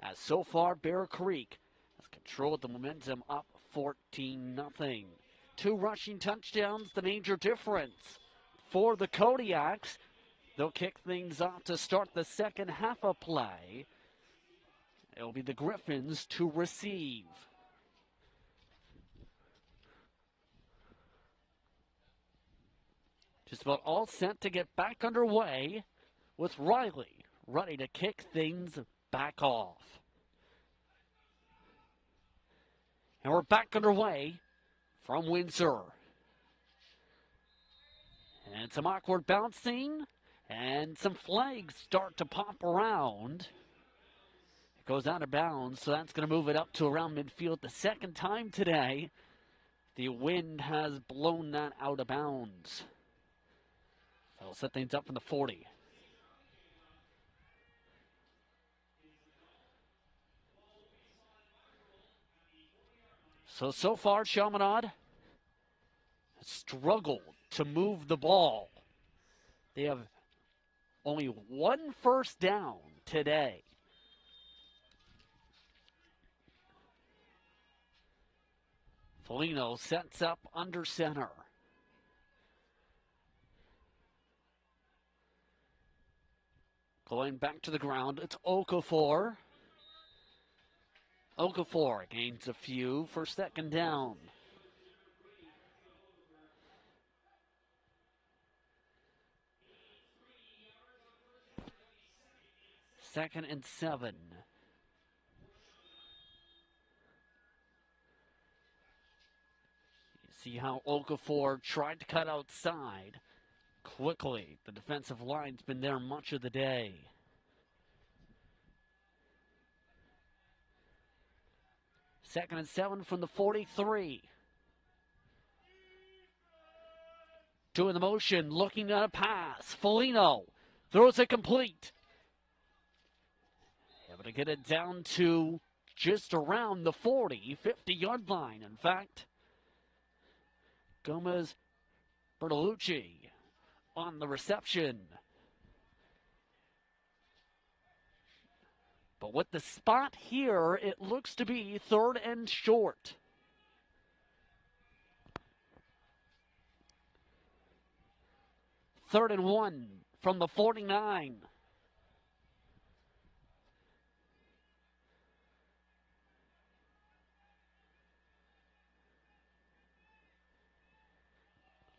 As so far, Bear Creek has controlled the momentum up 14-0. 2 rushing touchdowns, the major difference for the Kodiaks. They'll kick things off to start the second half of play. It'll be the Griffins to receive. Just about all set to get back underway with Riley ready to kick things back off. And we're back underway from Windsor. And some awkward bouncing and some flags start to pop around. Goes out of bounds, so that's going to move it up to around midfield the second time today. The wind has blown that out of bounds. That'll set things up from the 40. So far, Chamanod has struggled to move the ball. They have only 1 first down today. Foligno sets up under center. Going back to the ground, it's Okafor. Okafor gains a few for second down. Second and 7. See how Okafor tried to cut outside quickly. The defensive line's been there much of the day. Second and 7 from the 43. Doing the motion, looking at a pass. Foligno throws it complete. Able to get it down to just around the 40, 50-yard line, in fact. Gomez Bertolucci on the reception. But with the spot here, it looks to be 3rd and short. Third and 1 from the 49.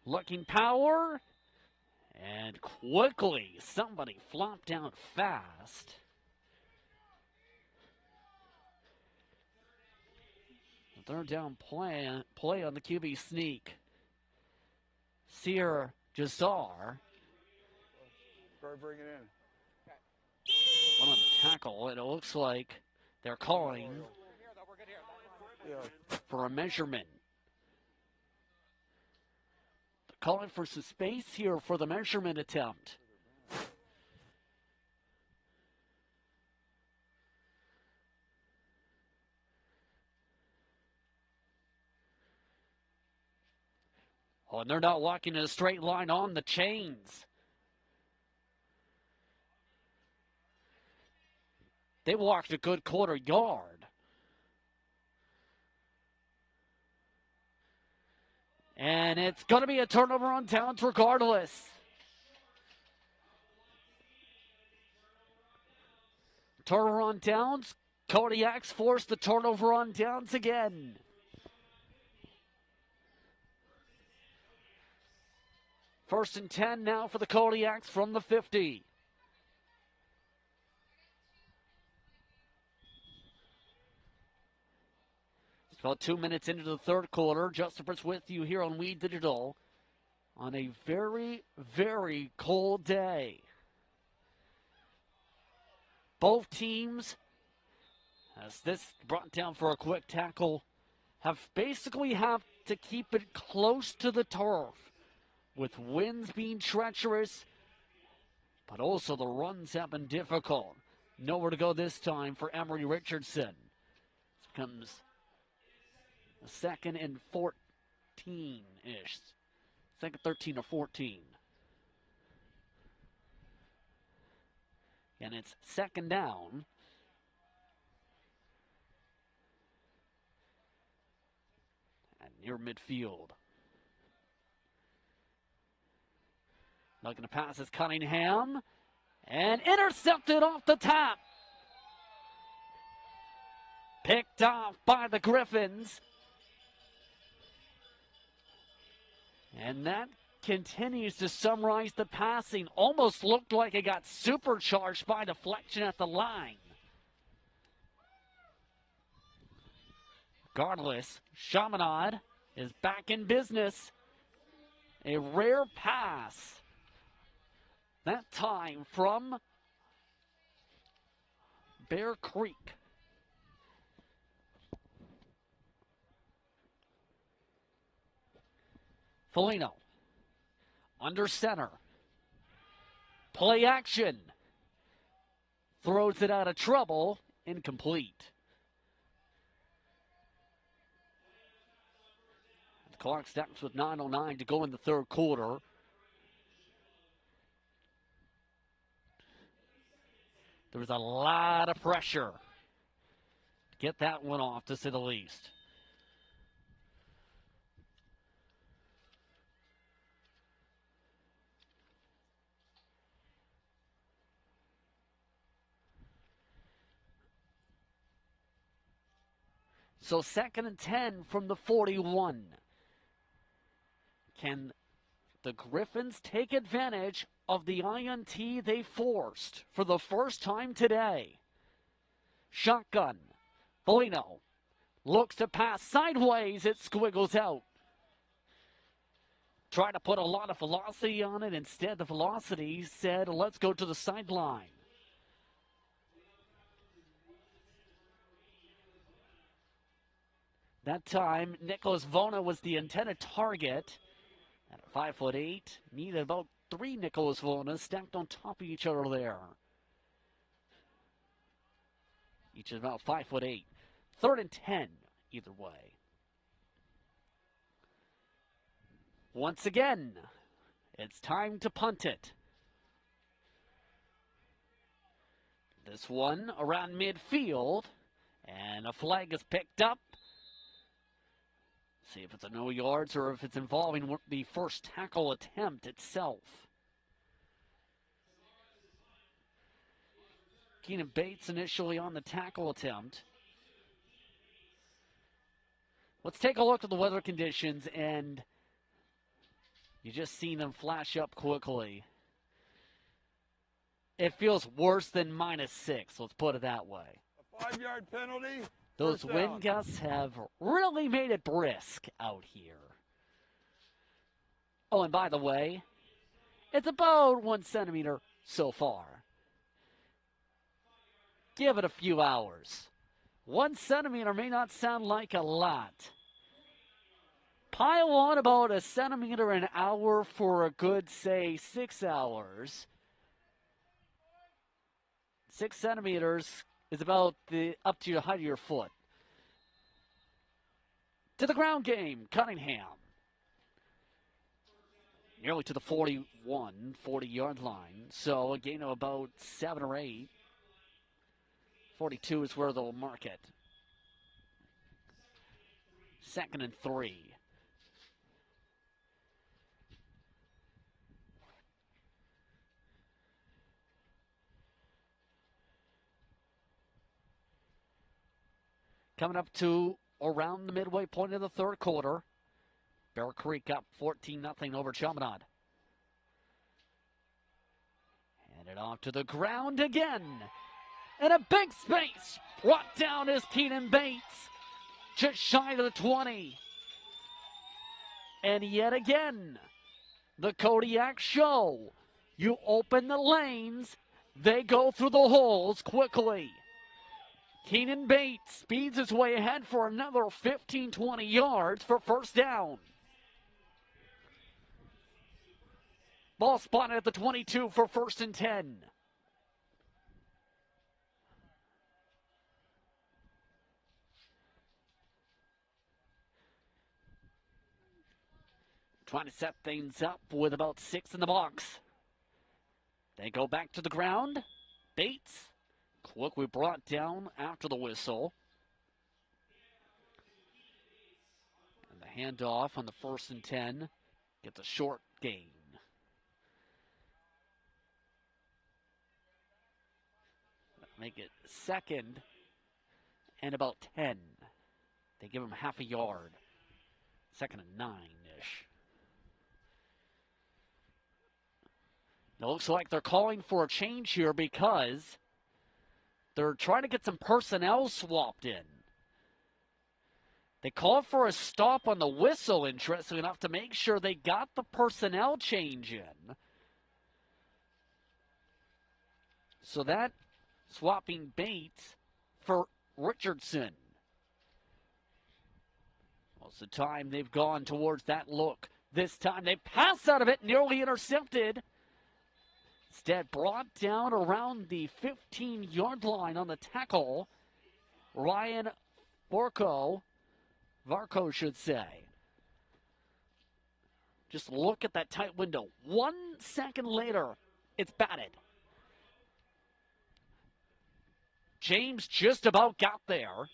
Looking power. And quickly, somebody flopped out fast. Third down play on the QB sneak. Sear Jassar. Bring it in. One on the tackle, and it looks like they're calling for a measurement. They're calling for some space here for the measurement attempt. Oh, and they're not walking in a straight line on the chains. They walked a good quarter yard. And it's going to be a turnover on downs regardless. Turnover on downs. Kodiaks forced the turnover on downs again. First and 10 now for the Kodiaks from the 50. It's about 2 minutes into the third quarter. Justin Prince with you here on Weed Digital on a very, very cold day. Both teams, as this brought down for a quick tackle, have to keep it close to the turf, with winds being treacherous, but also the runs have been difficult. Nowhere to go this time for Emery Richardson. This becomes a 2nd and 14-ish. 2nd 13 or 14. And it's 2nd down. And near midfield. Looking to pass is Cunningham. And intercepted off the top. Picked off by the Griffins. And that continues to summarize the passing. Almost looked like it got supercharged by deflection at the line. Regardless, Chamanod is back in business. A rare pass. That time from Bear Creek. Foligno under center. Play action. Throws it out of trouble. Incomplete. The clock stops with 9:09 to go in the third quarter. There was a lot of pressure to get that one off, to say the least. So 2nd and 10 from the 41. Can the Griffins take advantage of the INT they forced for the first time today? Shotgun. Foligno looks to pass sideways. It squiggles out. Try to put a lot of velocity on it. Instead, the velocity said, let's go to the sideline. That time, Nicholas Vona was the intended target. At 5'8", needed about 3 Nicholas Vonas stacked on top of each other there. Each is about 5'8". 3rd and 10, either way. Once again, it's time to punt it. This one around midfield, and a flag is picked up. See if it's a no yards or if it's involving the first tackle attempt itself. Keenan Bates initially on the tackle attempt. Let's take a look at the weather conditions, and you just seen them flash up quickly. It feels worse than -6, let's put it that way. A 5-yard penalty. Those First wind down. gusts have really made it brisk out here. Oh, and by the way, it's about 1 centimeter so far. Give it a few hours. 1 centimeter may not sound like a lot. Pile on about 1 centimeter an hour for a good, say, 6 hours. 6 centimeters is about up to the height of your foot. To the ground game, Cunningham. Nearly to the 40-yard line. So a gain of about 7 or 8. 42 is where they'll mark it. 2nd and 3. Coming up to around the midway point of the 3rd quarter. Bear Creek up 14-0 over Chamanod. Hand it off to the ground again. And a big space. Brought down is Keenan Bates. Just shy of the 20. And yet again, the Kodiaks show. You open the lanes, they go through the holes quickly. Keenan Bates speeds his way ahead for another 15-20 yards for first down. Ball spotted at the 22 for 1st and 10. Trying to set things up with about 6 in the box. They go back to the ground. Bates quickly brought down after the whistle. And the handoff on the 1st and 10 gets a short gain. Make it 2nd and about 10. They give him half a yard. 2nd and 9-ish. It looks like they're calling for a change here because they're trying to get some personnel swapped in. They called for a stop on the whistle, interesting enough, to make sure they got the personnel change in. So that swapping Bates for Richardson. Most of the time they've gone towards that look. This time they pass out of it, nearly intercepted. Instead, brought down around the 15-yard line on the tackle. Ryan Varco should say. Just look at that tight window. 1 second later, it's batted. James just about got there.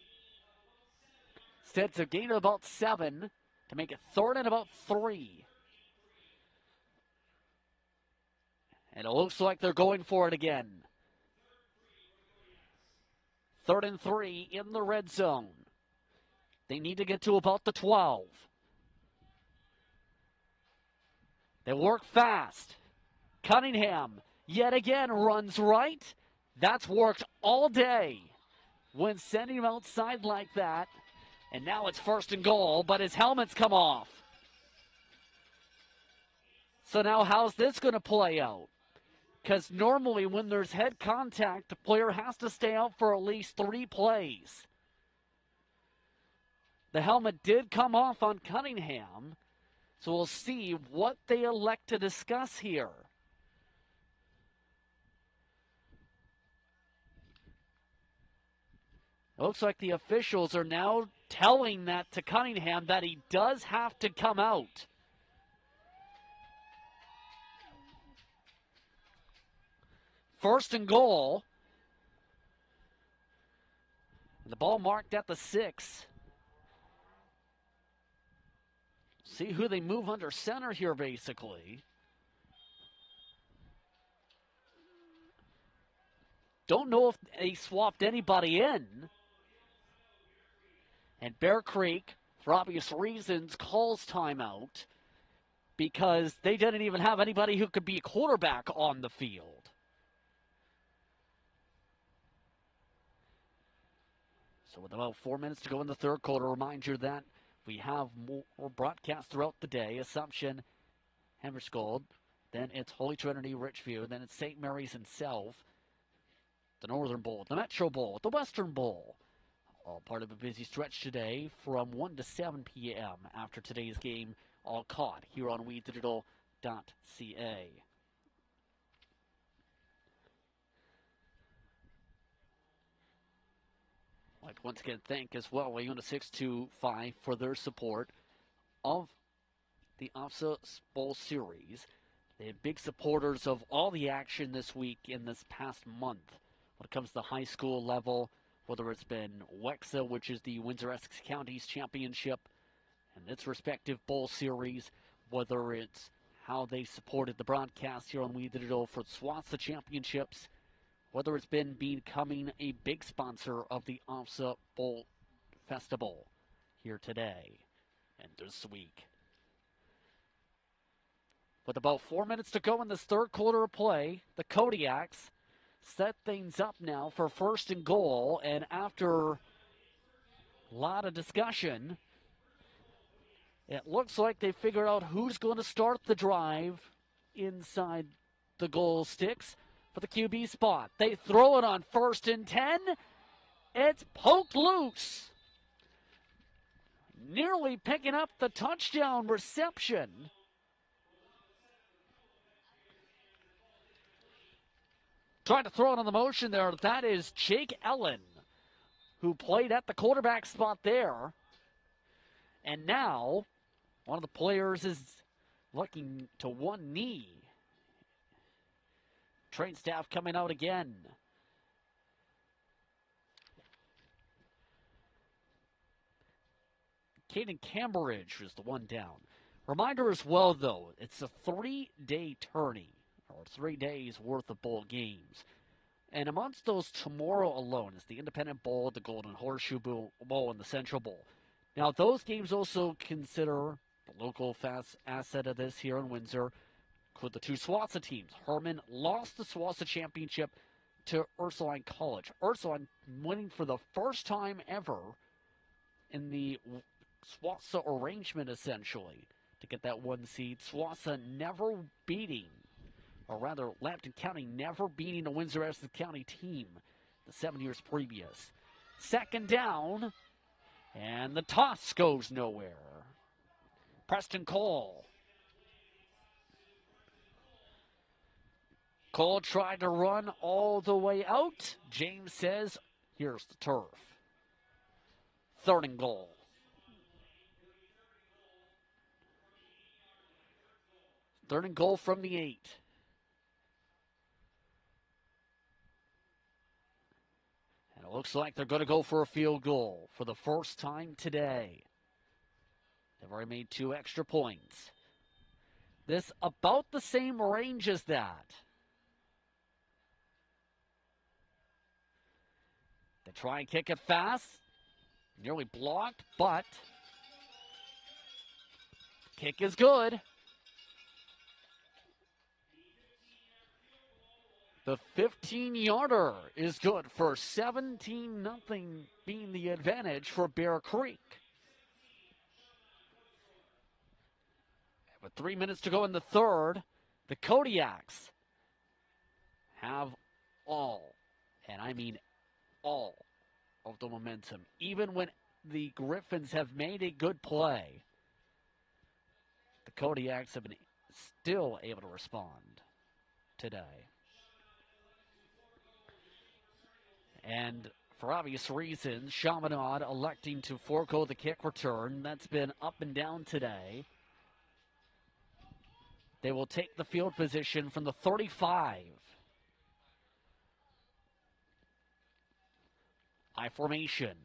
Instead, it's a gain of about 7 to make it 3rd and about 3. And it looks like they're going for it again. 3rd and 3 in the red zone. They need to get to about the 12. They work fast. Cunningham yet again runs right. That's worked all day when sending him outside like that. And now it's 1st and goal, but his helmet's come off. So now how's this going to play out? Because normally when there's head contact, the player has to stay out for at least 3 plays. The helmet did come off on Cunningham, so we'll see what they elect to discuss here. Looks like the officials are now telling that to Cunningham that he does have to come out. First and goal. The ball marked at the 6. See who they move under center here, basically. Don't know if they swapped anybody in. And Bear Creek, for obvious reasons, calls timeout because they didn't even have anybody who could be a quarterback on the field. So with about 4 minutes to go in the third quarter, remind you that we have more broadcasts throughout the day. Assumption, Hammersgold, then it's Holy Trinity, Richview, then it's St. Mary's and Self, the Northern Bowl, the Metro Bowl, the Western Bowl. All part of a busy stretch today from 1 to 7 p.m. after today's game, all caught here on WeDigital.ca. I'd like to once again thank as well Leona 625 for their support of the OFSA Bowl Series. They're big supporters of all the action this week in this past month when it comes to the high school level, whether it's been WEXA, which is the Windsor-Essex Counties Championship, and its respective bowl series, whether it's how they supported the broadcast here on WeDigital for SWASA Championships, whether it's been becoming a big sponsor of the OFSA Bowl Festival here today and this week. With about 4 minutes to go in this third quarter of play, the Kodiaks set things up now for first and goal, and after a lot of discussion, it looks like they figured out who's going to start the drive inside the goal sticks for the QB spot. They throw it on 1st and 10. It's poked loose. Nearly picking up the touchdown reception. Trying to throw it on the motion there. That is Jake Ellen, who played at the quarterback spot there. And now, one of the players is looking to one knee. Train staff coming out again. Caden Cambridge was the one down. Reminder as well, though, it's a 3-day tourney, or 3 days worth of bowl games. And amongst those, tomorrow alone is the Independent Bowl, the Golden Horseshoe Bowl, and the Central Bowl. Now, those games also consider the local fast asset of this here in Windsor, with the two SWASA teams. Herman lost the SWASA championship to Ursuline College. Ursuline winning for the first time ever in the SWASA arrangement, essentially, to get that 1 seed. SWASA never beating, or rather Lambton County never beating a Windsor-Essex County team the 7 years previous. Second down, and the toss goes nowhere. Preston Cole. Cole tried to run all the way out. James says, here's the turf. 3rd and goal. Third and goal from the 8. And it looks like they're going to go for a field goal for the first time today. They've already made 2 extra points. This about the same range as that. They try and kick it fast. Nearly blocked, but kick is good. The 15-yarder is good for 17-0 being the advantage for Bear Creek. With 3 minutes to go in the third, the Kodiaks have all, and I mean all, of the momentum. Even when the Griffins have made a good play, the Kodiaks have been still able to respond today. And For obvious reasons, Chamanod electing to forego the kick return. That's been up and down today. They will take the field position from the 35. I formation.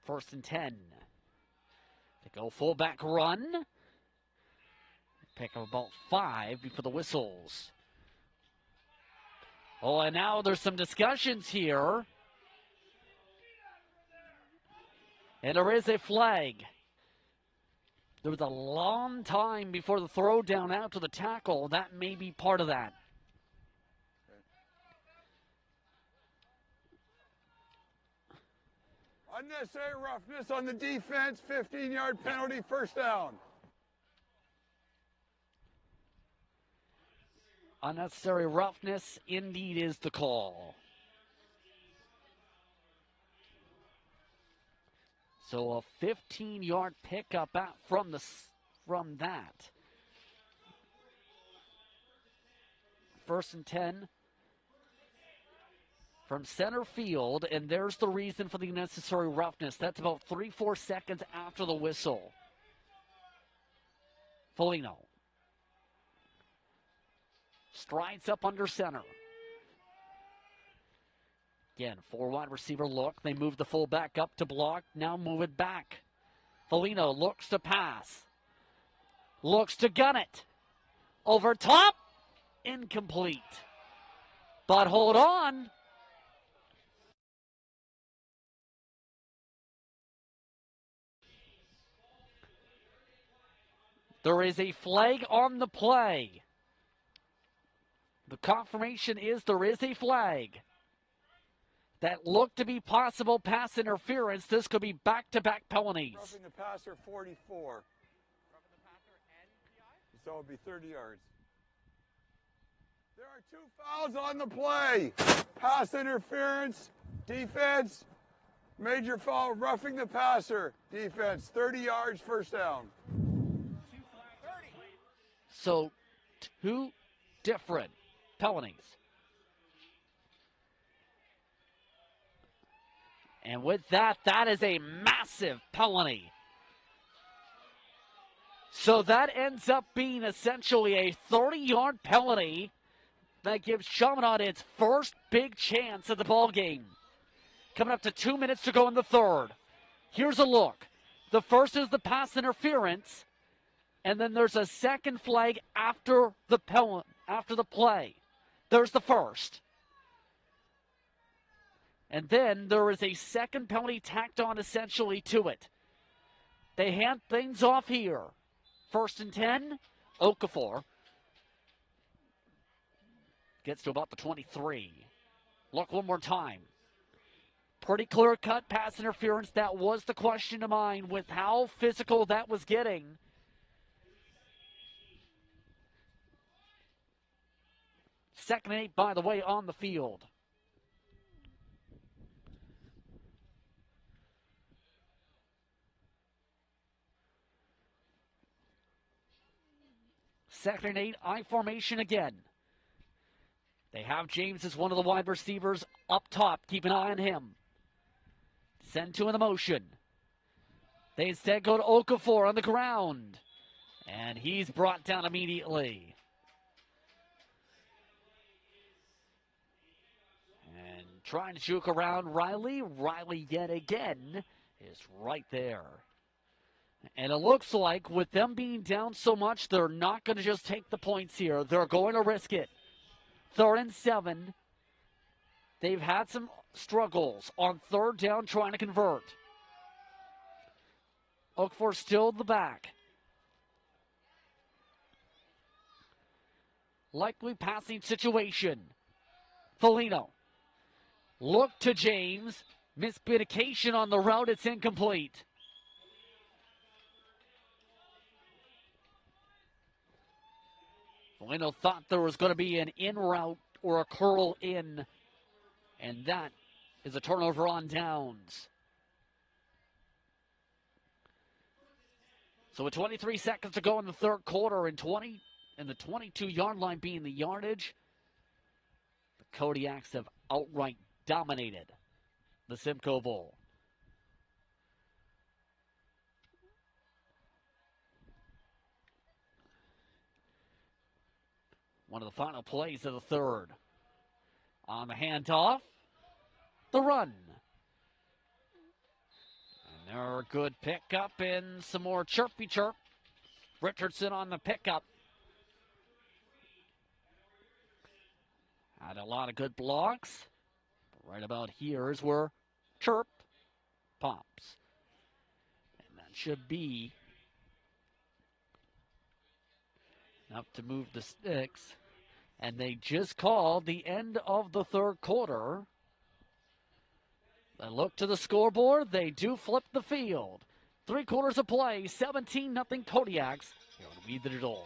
1st and 10. They go fullback run. Pick up about 5 before the whistles. Oh, and now there's some discussions here. And there is a flag. There was a long time before the throw down after the tackle. That may be part of that. Unnecessary roughness on the defense, 15-yard penalty, 1st down. Unnecessary roughness indeed is the call. So a 15-yard pickup out from that. 1st and 10 from center field, and there's the reason for the unnecessary roughness. That's about 3-4 seconds after the whistle. Foligno strides up under center. Again, 4 wide receiver look. They move the fullback up to block. Now move it back. Foligno looks to pass. Looks to gun it. Over top. Incomplete. But hold on. There is a flag on the play. The confirmation is there is a flag. That looked to be possible pass interference. This could be back-to-back penalties. Roughing the passer, 44. Roughing the passer and PI? So it'll be 30 yards. There are 2 fouls on the play. Pass interference, defense, major foul, roughing the passer, defense, 30 yards, 1st down. So 2 different penalties. And with that, that is a massive penalty. So that ends up being essentially a 30-yard penalty that gives Chaminade its first big chance at the ball game. Coming up to 2 minutes to go in the 3rd. Here's a look. The first is the pass interference, and then there's a second flag after the play. There's the first. And then there is a second penalty tacked on essentially to it. They hand things off here. 1st and 10, Okafor gets to about the 23. Look one more time. Pretty clear-cut pass interference. That was the question of mine with how physical that was getting. Second and 8, by the way, on the field. Second and 8, I formation again. They have James as one of the wide receivers up top. Keep an eye on him. Send 2 in the motion. They instead go to Okafor on the ground. And he's brought down immediately. And trying to juke around Riley. Riley yet again is right there. And it looks like with them being down so much, they're not going to just take the points here. They're going to risk it. 3rd and 7. They've had some struggles on 3rd down trying to convert. Okafor still the back. Likely passing situation. Foligno. Look to James. Miscommunication on the route. It's incomplete. Foligno thought there was going to be an in route or a curl in, and that is a turnover on downs. So with 23 seconds to go in the 3rd quarter and the 22-yard line being the yardage, the Kodiaks have outright dominated the Simcoe Bowl. One of the final plays of the third. On the handoff, the run. And there a good pickup and some more chirpy chirp. Richardson on the pickup. Had a lot of good blocks. But right about here is where chirp pops. And that should be enough to move the sticks. And they just called the end of the third quarter. They look to the scoreboard. They do flip the field. 3 quarters of play, 17-0 Kodiaks. Here on We Did It All.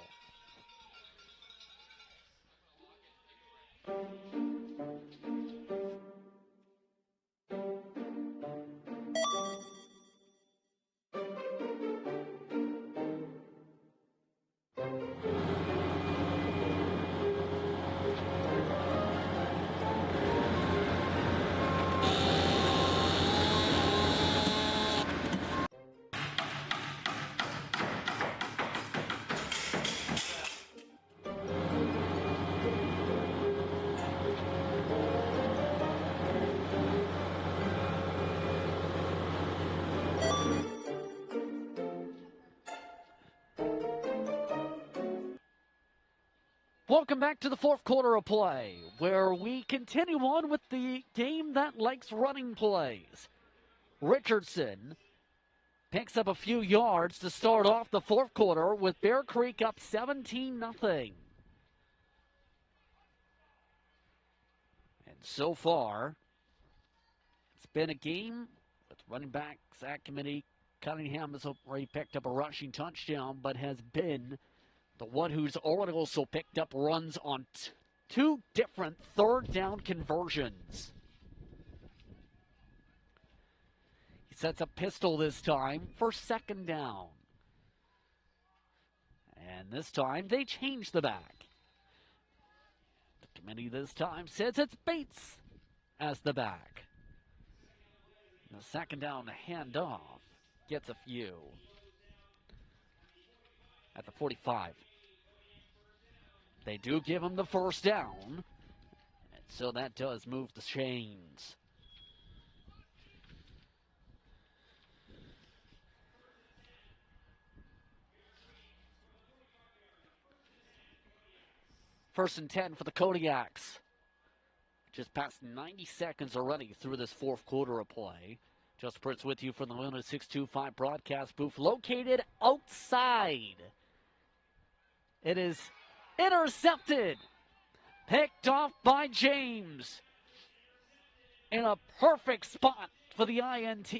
Welcome back to the fourth quarter of play, where we continue on with the game that likes running plays. Richardson picks up a few yards to start off the fourth quarter with Bear Creek up 17-0. And so far, it's been a game with running back Zach Committee. Cunningham has already picked up a rushing touchdown, but has been the one who's already also picked up runs on 2 different third down conversions. He sets a pistol this time for second down. And this time they change the back. The committee this time says it's Bates as the back. The second down handoff gets a few. At the 45. They do give him the first down. And so that does move the chains. First and 10 for the Kodiaks. Just past 90 seconds already through this fourth quarter of play. Justin Prince with you from the Luna 625 broadcast booth located outside. It is intercepted. Picked off by James. In a perfect spot for the INT.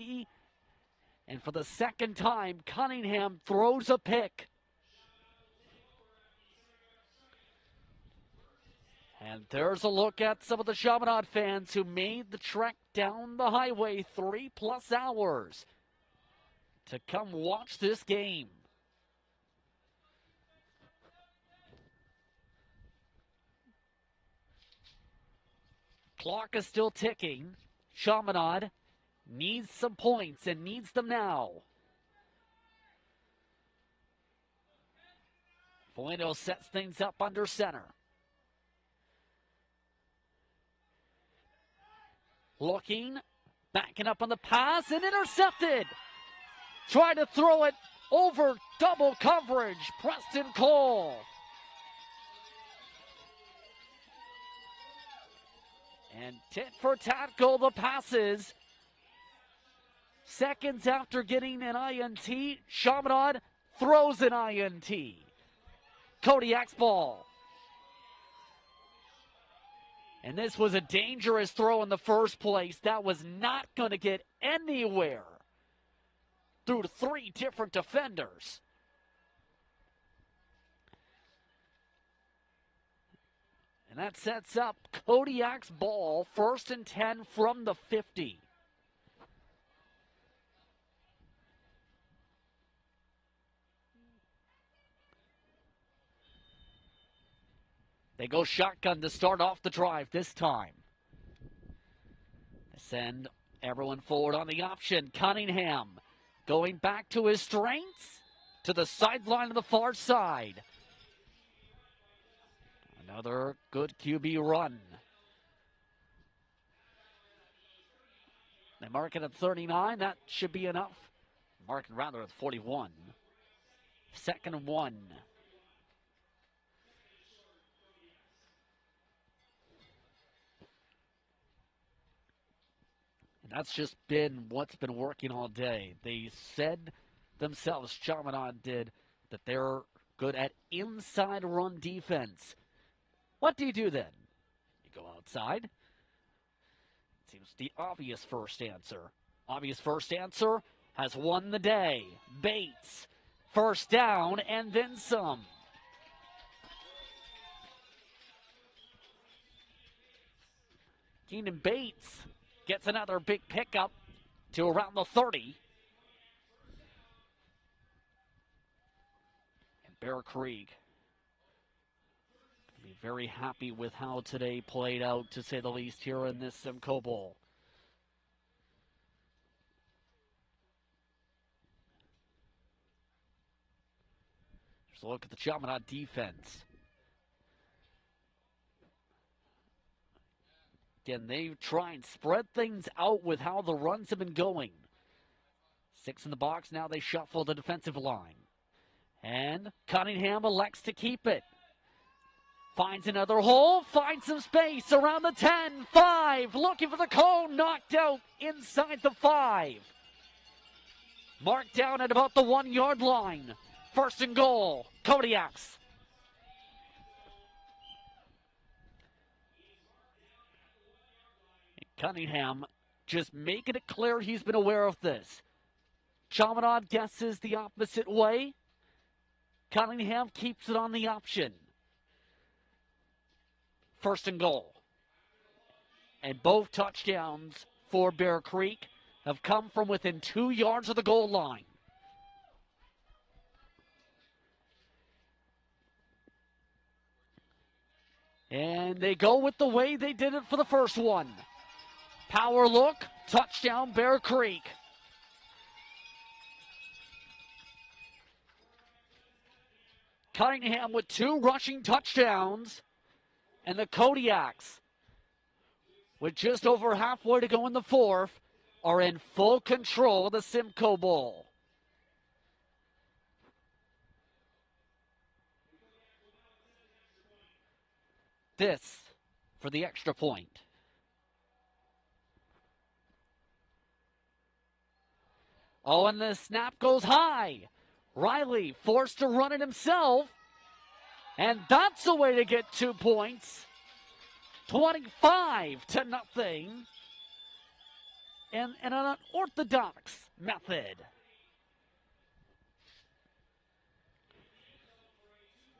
And for the second time, Cunningham throws a pick. And there's a look at some of the Chamanod fans who made the trek down the highway 3+ hours to come watch this game. Clock is still ticking. Chaminade needs some points and needs them now. Fuendo sets things up under center. Looking, backing up on the pass and intercepted. Trying to throw it over double coverage. Preston Cole. And tit for tat go the passes. Seconds after getting an INT, Chaminade throws an INT. Kodiak's ball. And this was a dangerous throw in the first place. That was not going to get anywhere through 3 different defenders. And that sets up Kodiak's ball, 1st and 10 from the 50. They go shotgun to start off the drive this time. Send everyone forward on the option. Cunningham going back to his strengths to the sideline of the far side. Another good QB run. They mark it at 39. That should be enough. Mark it rather at 41. 2nd and 1. And that's just been what's been working all day. They said themselves, Chamanod did, that they're good at inside run defense. What do you do then? You go outside. Seems the obvious first answer. Obvious first answer has won the day. Bates, first down and then some. Keenan Bates gets another big pickup to around the 30. And Bear Creek will be very happy with how today played out, to say the least, here in this Simcoe Bowl. Just a look at the Chaminade defense. Again, they try and spread things out with how the runs have been going. 6 in the box, now they shuffle the defensive line. And Cunningham elects to keep it. Finds another hole, finds some space around the 10, 5, looking for the cone, knocked out inside the 5. Marked down at about the 1 yard line. 1st and goal, Kodiaks. Cunningham just making it clear he's been aware of this. Chamanod guesses the opposite way. Cunningham keeps it on the option. 1st and goal. And both touchdowns for Bear Creek have come from within 2 yards of the goal line. And they go with the way they did it for the first one. Power look, touchdown Bear Creek. Cunningham with 2 rushing touchdowns. And the Kodiaks, with just over halfway to go in the 4th, are in full control of the Simcoe Bowl. This for the extra point. Oh, and the snap goes high. Riley forced to run it himself. And that's a way to get 2 points. 25-0. And an unorthodox method.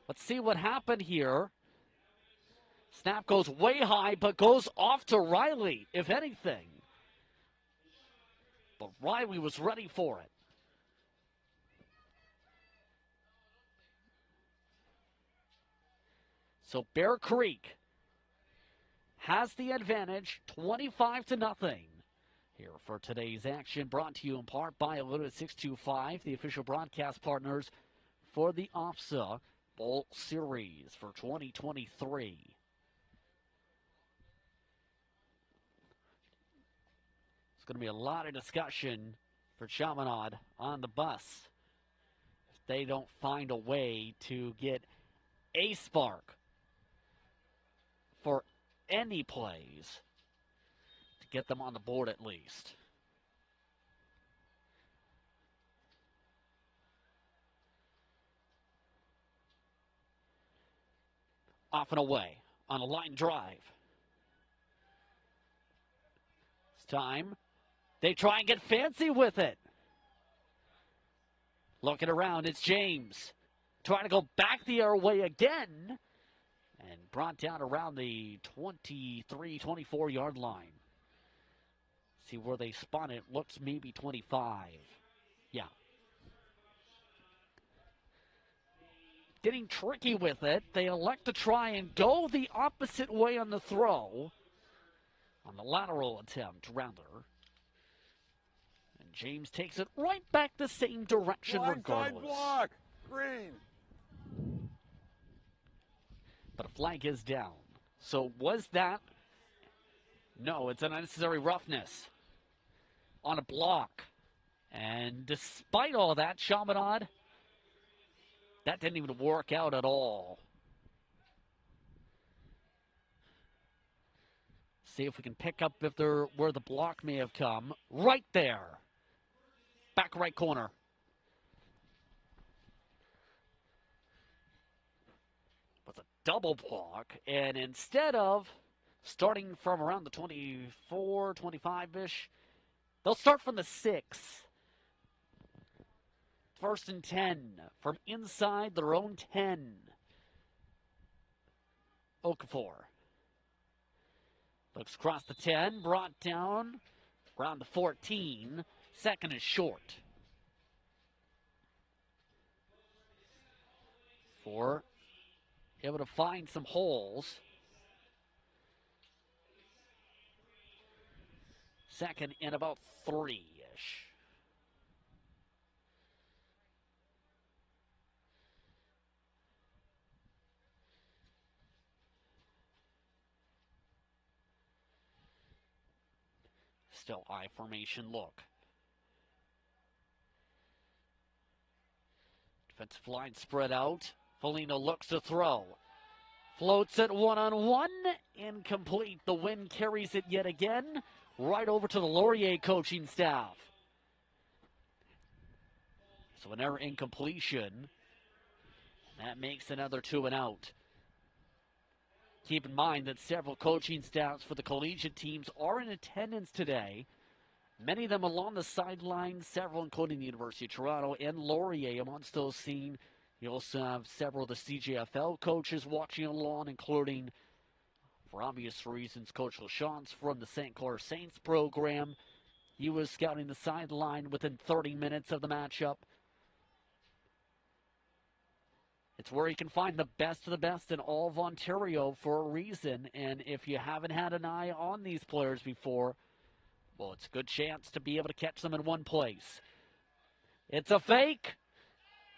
Let's see what happened here. Snap goes way high, but goes off to Riley, if anything. But Riley was ready for it. So Bear Creek has the advantage, 25-0. Here for today's action, brought to you in part by Aluta 625, the official broadcast partners for the OFSA Bowl Series for 2023. It's going to be a lot of discussion for Chamanod on the bus if they don't find a way to get a spark for any plays to get them on the board at least. Off and away on a line drive. It's time. They try and get fancy with it. Looking around, it's James. Trying to go back the other way again. And brought down around the 23, 24-yard line. See where they spot it. Looks maybe 25. Yeah. Getting tricky with it. They elect to try and go the opposite way on the throw. on the lateral attempt, rather. And James takes it right back the same direction regardless. Block, green. But a flag is down. So was that? No, it's an unnecessary roughness on a block. And despite all that, Chamanod, that didn't even work out at all. See if we can pick up where the block may have come. Right there. Back right corner. Was a double block, and instead of starting from around the 24, 25-ish, they'll start from the 6. First and 10 from inside their own 10. Okafor looks across the 10, brought down around the 14. Second is short. For able to find some holes. Second and about 3-ish. Still I formation look. Defensive line spread out. Foligno looks to throw. Floats it one-on-one. Incomplete. The wind carries it yet again. Right over to the Laurier coaching staff. So an error incompletion. That makes another 2 and out. Keep in mind that several coaching staffs for the collegiate teams are in attendance today. Many of them along the sidelines, several including the University of Toronto and Laurier amongst those seen. You also have several of the CJFL coaches watching along, including, for obvious reasons, Coach LaChance from the St. Clair Saints program. He was scouting the sideline within 30 minutes of the matchup. It's where you can find the best of the best in all of Ontario for a reason. And if you haven't had an eye on these players before, well, it's a good chance to be able to catch them in one place. It's a fake.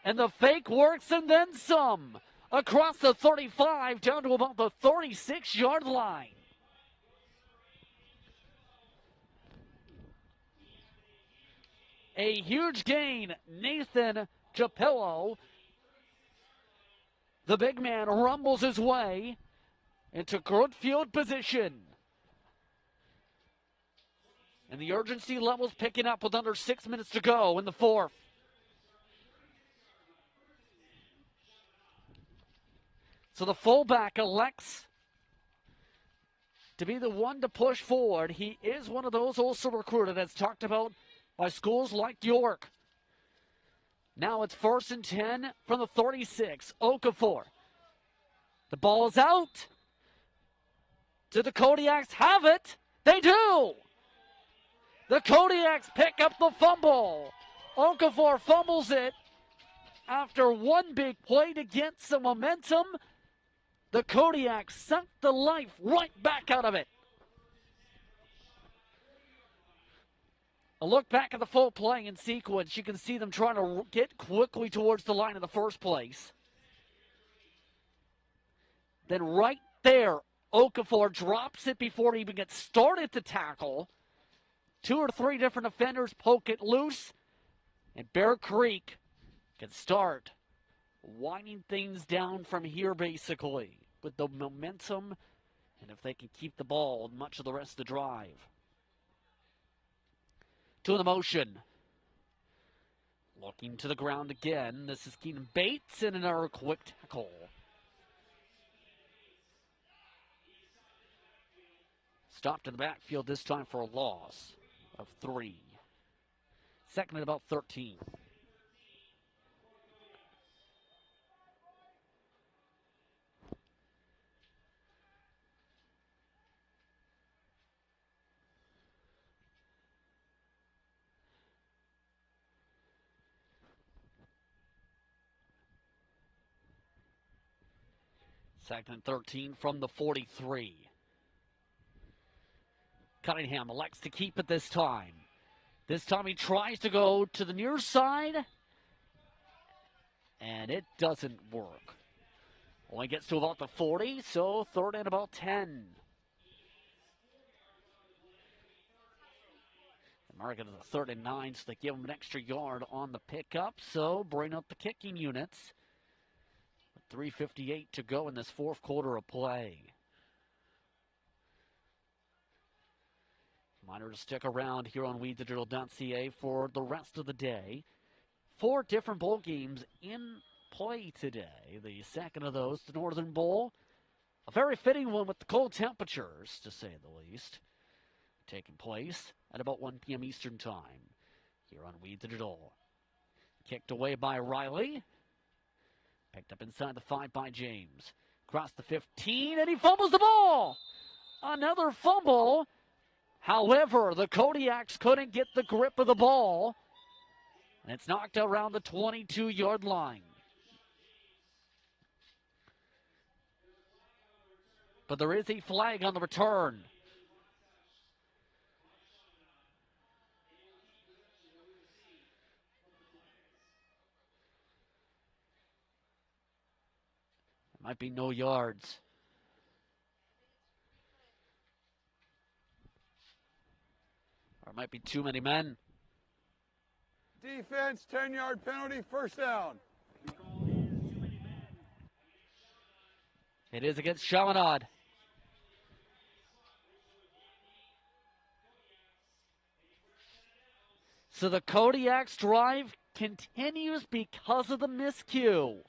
And the fake works and then some. Across the 35 down to about the 36-yard line. A huge gain. Nathan Capillo, the big man, rumbles his way into good field position. And the urgency levels picking up with under 6 minutes to go in the fourth. So the fullback elects to be the one to push forward. He is one of those also recruited, as talked about by schools like York. Now it's 1st and 10 from the 36. Okafor. The ball is out. Do the Kodiaks have it? They do. The Kodiaks pick up the fumble. Okafor fumbles it after one big play to get some momentum. The Kodiaks sucked the life right back out of it. A look back at the full play in sequence. You can see them trying to get quickly towards the line in the first place. Then right there, Okafor drops it before it even gets started to tackle. 2 or 3 different defenders poke it loose. And Bear Creek can start winding things down from here, basically, with the momentum, and if they can keep the ball much of the rest of the drive. 2 in the motion. Looking to the ground again. This is Keenan Bates in another quick tackle. Stopped in the backfield this time for a loss of 3. Second at about 13. Second and 13 from the 43. Cunningham elects to keep it this time. This time he tries to go to the near side, and it doesn't work. Only gets to about the 40, so third and about 10. American is a third and 9, so they give him an extra yard on the pickup, so bring up the kicking units. 3:58 to go in this fourth quarter of play. Reminder to stick around here on WeDigital.ca for the rest of the day. 4 different bowl games in play today. The second of those, the Northern Bowl. A very fitting one with the cold temperatures, to say the least. Taking place at about 1 p.m. Eastern Time here on WeDigital. Kicked away by Riley. Picked up inside the 5 by James. Across the 15, and he fumbles the ball! Another fumble. However, the Kodiaks couldn't get the grip of the ball, and it's knocked around the 22-yard line. But there is a flag on the return. There might be no yards. Or it might be too many men. Defense, 10-yard penalty, first down. It is against Chamanod. So the Kodiaks drive continues because of the miscue.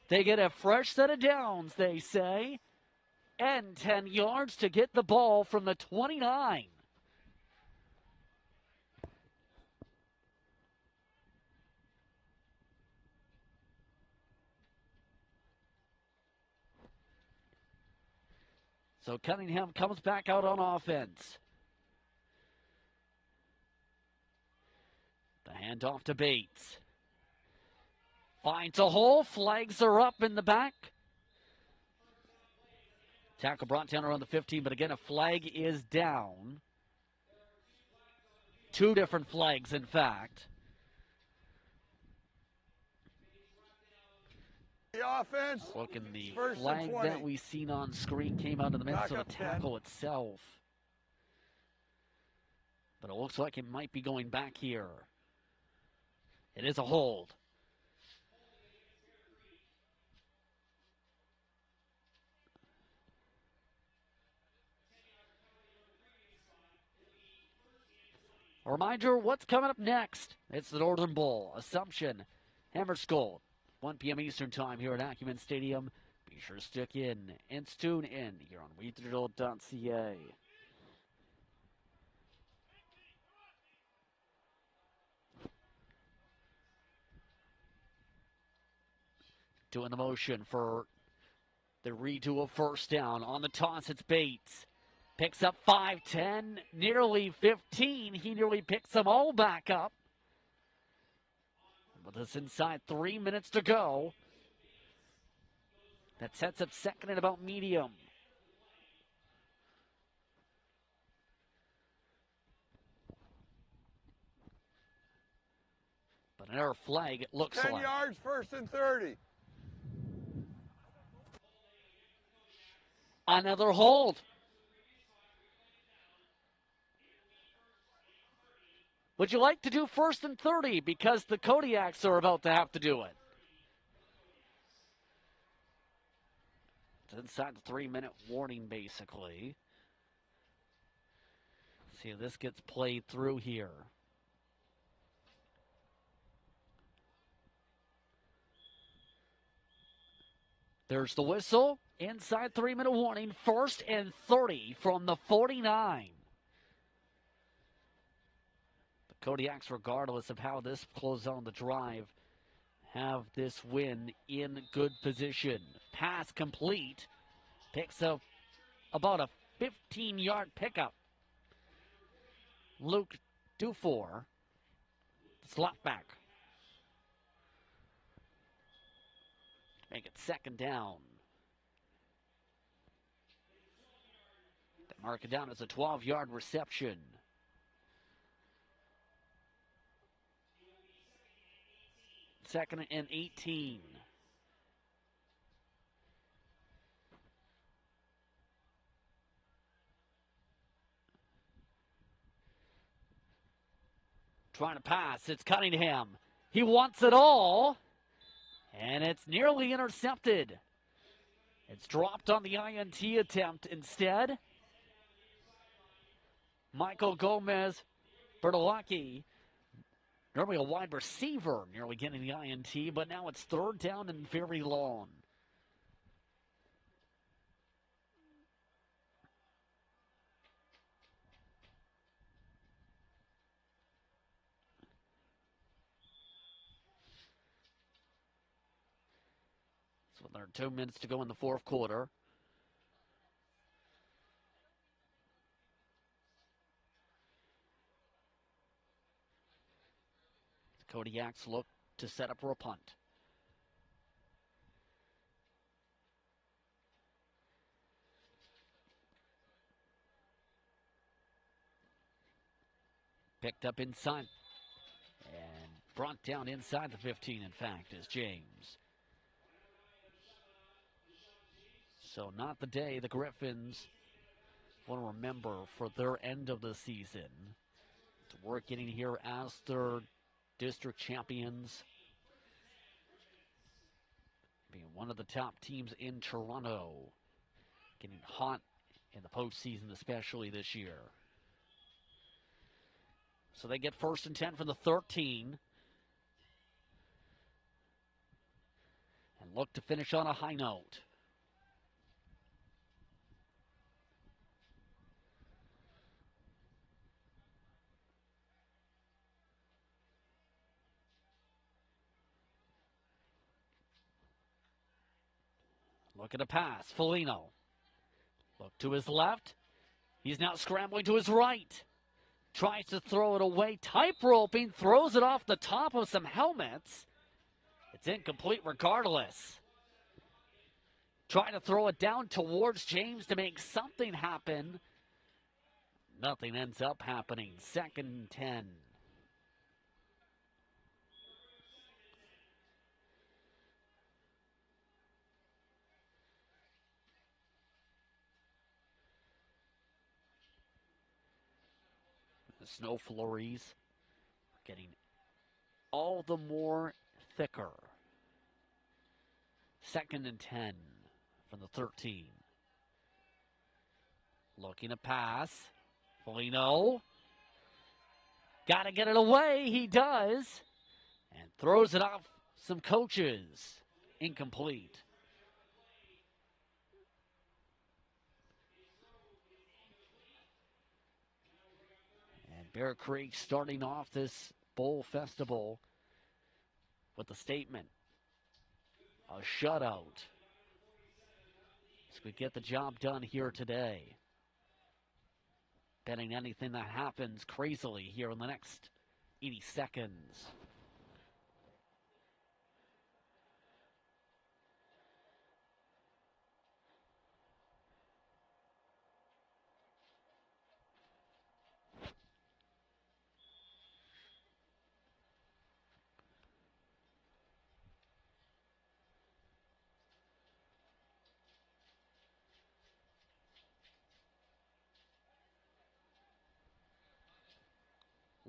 They get a fresh set of downs, they say, and 10 yards to get the ball from the 29. So Cunningham comes back out on offense. The handoff to Bates. Finds a hole, flags are up in the back. Tackle brought down around the 15, but again, a flag is down. 2 different flags, in fact. The offense. Look, and the First and flag 20. that we seen on screen came out in the midst of the tackle itself. But it looks like it might be going back here. It is a hold. A reminder, what's coming up next? It's the Northern Bowl. Assumption, Hammerskull. 1 p.m. Eastern Time here at Acumen Stadium. Be sure to stick in and tune in here on WeDigital.ca. Doing the motion for the redo of first down. On the toss, it's Bates. Picks up 5, 10, nearly 15. He nearly picks them all back up. With us inside 3 minutes to go. That sets up second and about medium. But an error flag, it looks 10 like. yards, first and 30. Another hold. Would you like to do first and 30? Because the Kodiaks are about to have to do it. It's inside the 3-minute warning, basically. See if this gets played through here. There's the whistle. Inside 3-minute warning. First and 30 from the 49. The Kodiaks, regardless of how this closes on the drive, have this win in good position. Pass complete. Picks up about a 15-yard pickup. Luke Dufour, slot back. Make it second down. Mark it down as a 12-yard reception. Second and 18. Trying to pass. It's Cunningham. He wants it all. And it's nearly intercepted. It's dropped on the INT attempt instead. Michael Gomez Bertolacchi, normally a wide receiver, nearly getting the INT, but now it's third down and very long. So there are 2 minutes to go in the fourth quarter. Kodiaks look to set up for a punt. Picked up inside and brought down inside the 15, in fact, is James. So not the day the Griffins want to remember for their end of the season. We're getting here as their district champions, being one of the top teams in Toronto, getting hot in the postseason, especially this year. So they get first and 10 from the 13. And look to finish on a high note. Look at a pass. Foligno. Look to his left. He's now scrambling to his right. Tries to throw it away. Tight roping. Throws it off the top of some helmets. It's incomplete regardless. Trying to throw it down towards James to make something happen. Nothing ends up happening. Second and 10. The snow flurries are getting all the more thicker. Second and 10 from the 13. Looking to pass. Foligno. Got to get it away. He does. And throws it off some coaches. Incomplete. And Bear Creek starting off this bowl festival with a statement. A shutout. So we get the job done here today. Betting anything that happens crazily here in the next 80 seconds.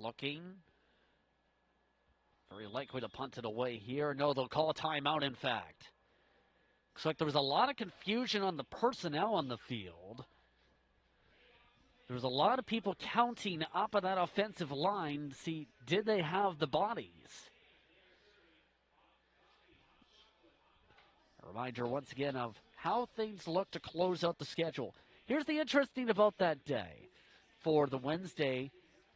Looking. Very likely to punt it away here. No, they'll call a timeout, in fact. Looks like there was a lot of confusion on the personnel on the field. There was a lot of people counting up on that offensive line to see, did they have the bodies? A reminder once again of how things look to close out the schedule. Here's the interesting about that day. For the Wednesday,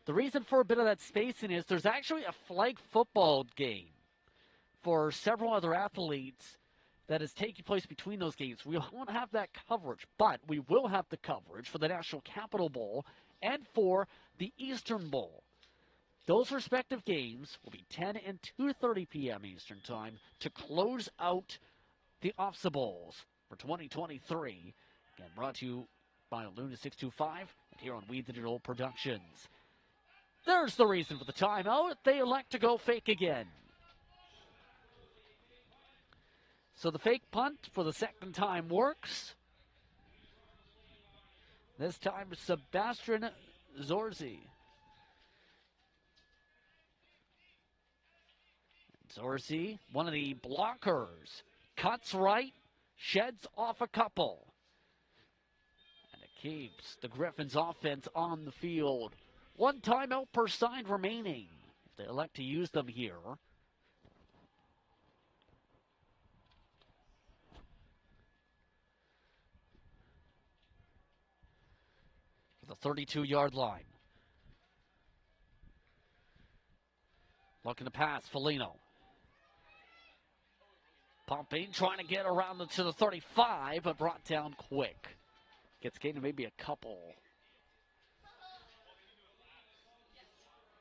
the reason for a bit of that spacing is there's actually a flag football game for several other athletes that is taking place between those games. We won't have that coverage, but we will have the coverage for the National Capital Bowl and for the Eastern Bowl. Those respective games will be 10 and 2:30 p.m. Eastern Time to close out the OFSA Bowls for 2023. Again, brought to you by Luna 625 and here on We Digital Productions. There's the reason for the timeout. They elect to go fake again. So the fake punt for the second time works. This time Sebastian Zorzi. Zorzi, one of the blockers, cuts right, sheds off a couple. And it keeps the Griffins offense on the field. One timeout per side remaining, if they elect to use them here. For the 32-yard line. Looking to pass, Foligno. Pumping, trying to get around to the 35, but brought down quick. Gets gained to maybe a couple.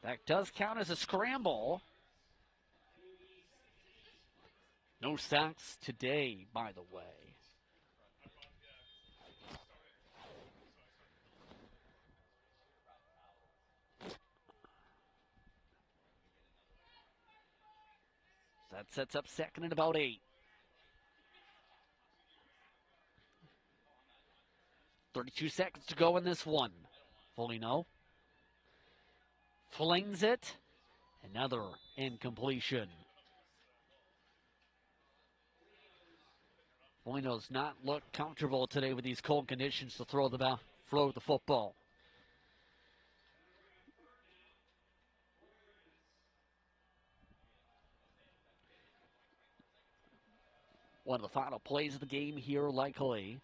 That does count as a scramble. No sacks today, by the way. That sets up second and about 8. 32 seconds to go in this one. Foligno flings it. Another incompletion. Foligno's not looked comfortable today with these cold conditions to throw the football. One of the final plays of the game here, likely.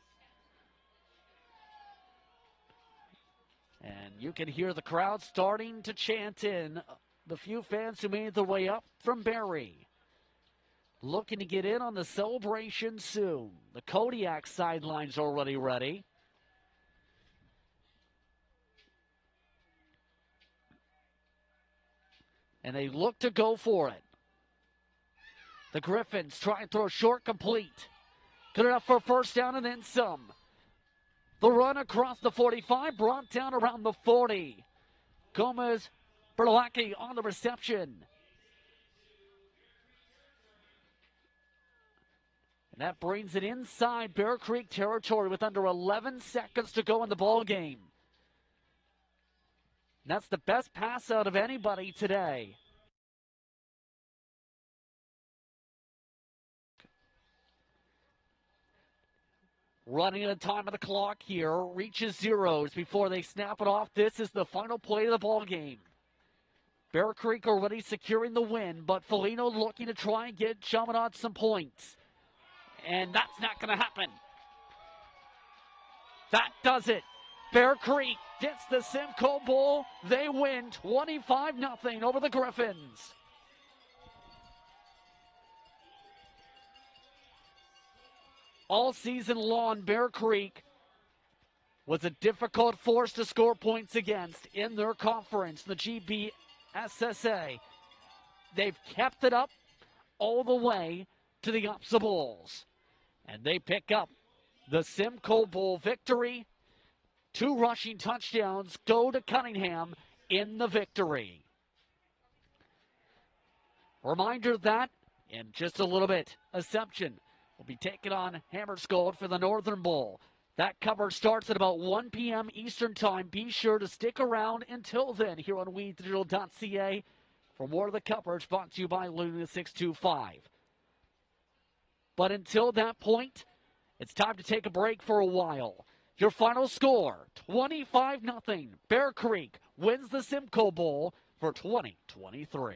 And you can hear the crowd starting to chant in. The few fans who made their way up from Barrie, looking to get in on the celebration soon. The Kodiaks sidelines already ready. And they look to go for it. The Griffins try and throw short complete. Good enough for a first down and then some. The run across the 45, brought down around the 40. Gomez Berlacki on the reception. And that brings it inside Bear Creek territory with under 11 seconds to go in the ball game. And that's the best pass out of anybody today. Running at the time of the clock here, reaches zeros before they snap it off. This is the final play of the ball game. Bear Creek already securing the win, but Foligno looking to try and get Chamanod some points. And that's not going to happen. That does it. Bear Creek gets the Simcoe Bowl. They win 25-0 over the Griffins. All season long, Bear Creek was a difficult force to score points against in their conference, the GBSSA. They've kept it up all the way to the UPSA Bowls. And they pick up the Simcoe Bowl victory. 2 rushing touchdowns go to Cunningham in the victory. Reminder that in just a little bit, Assumption will be taking on Hammarskjöld for the Northern Bowl. That cover starts at about 1 p.m. Eastern Time. Be sure to stick around until then here on WeDigital.ca for more of the coverage brought to you by Luna 625. But until that point, it's time to take a break for a while. Your final score, 25-0. Bear Creek wins the Simcoe Bowl for 2023.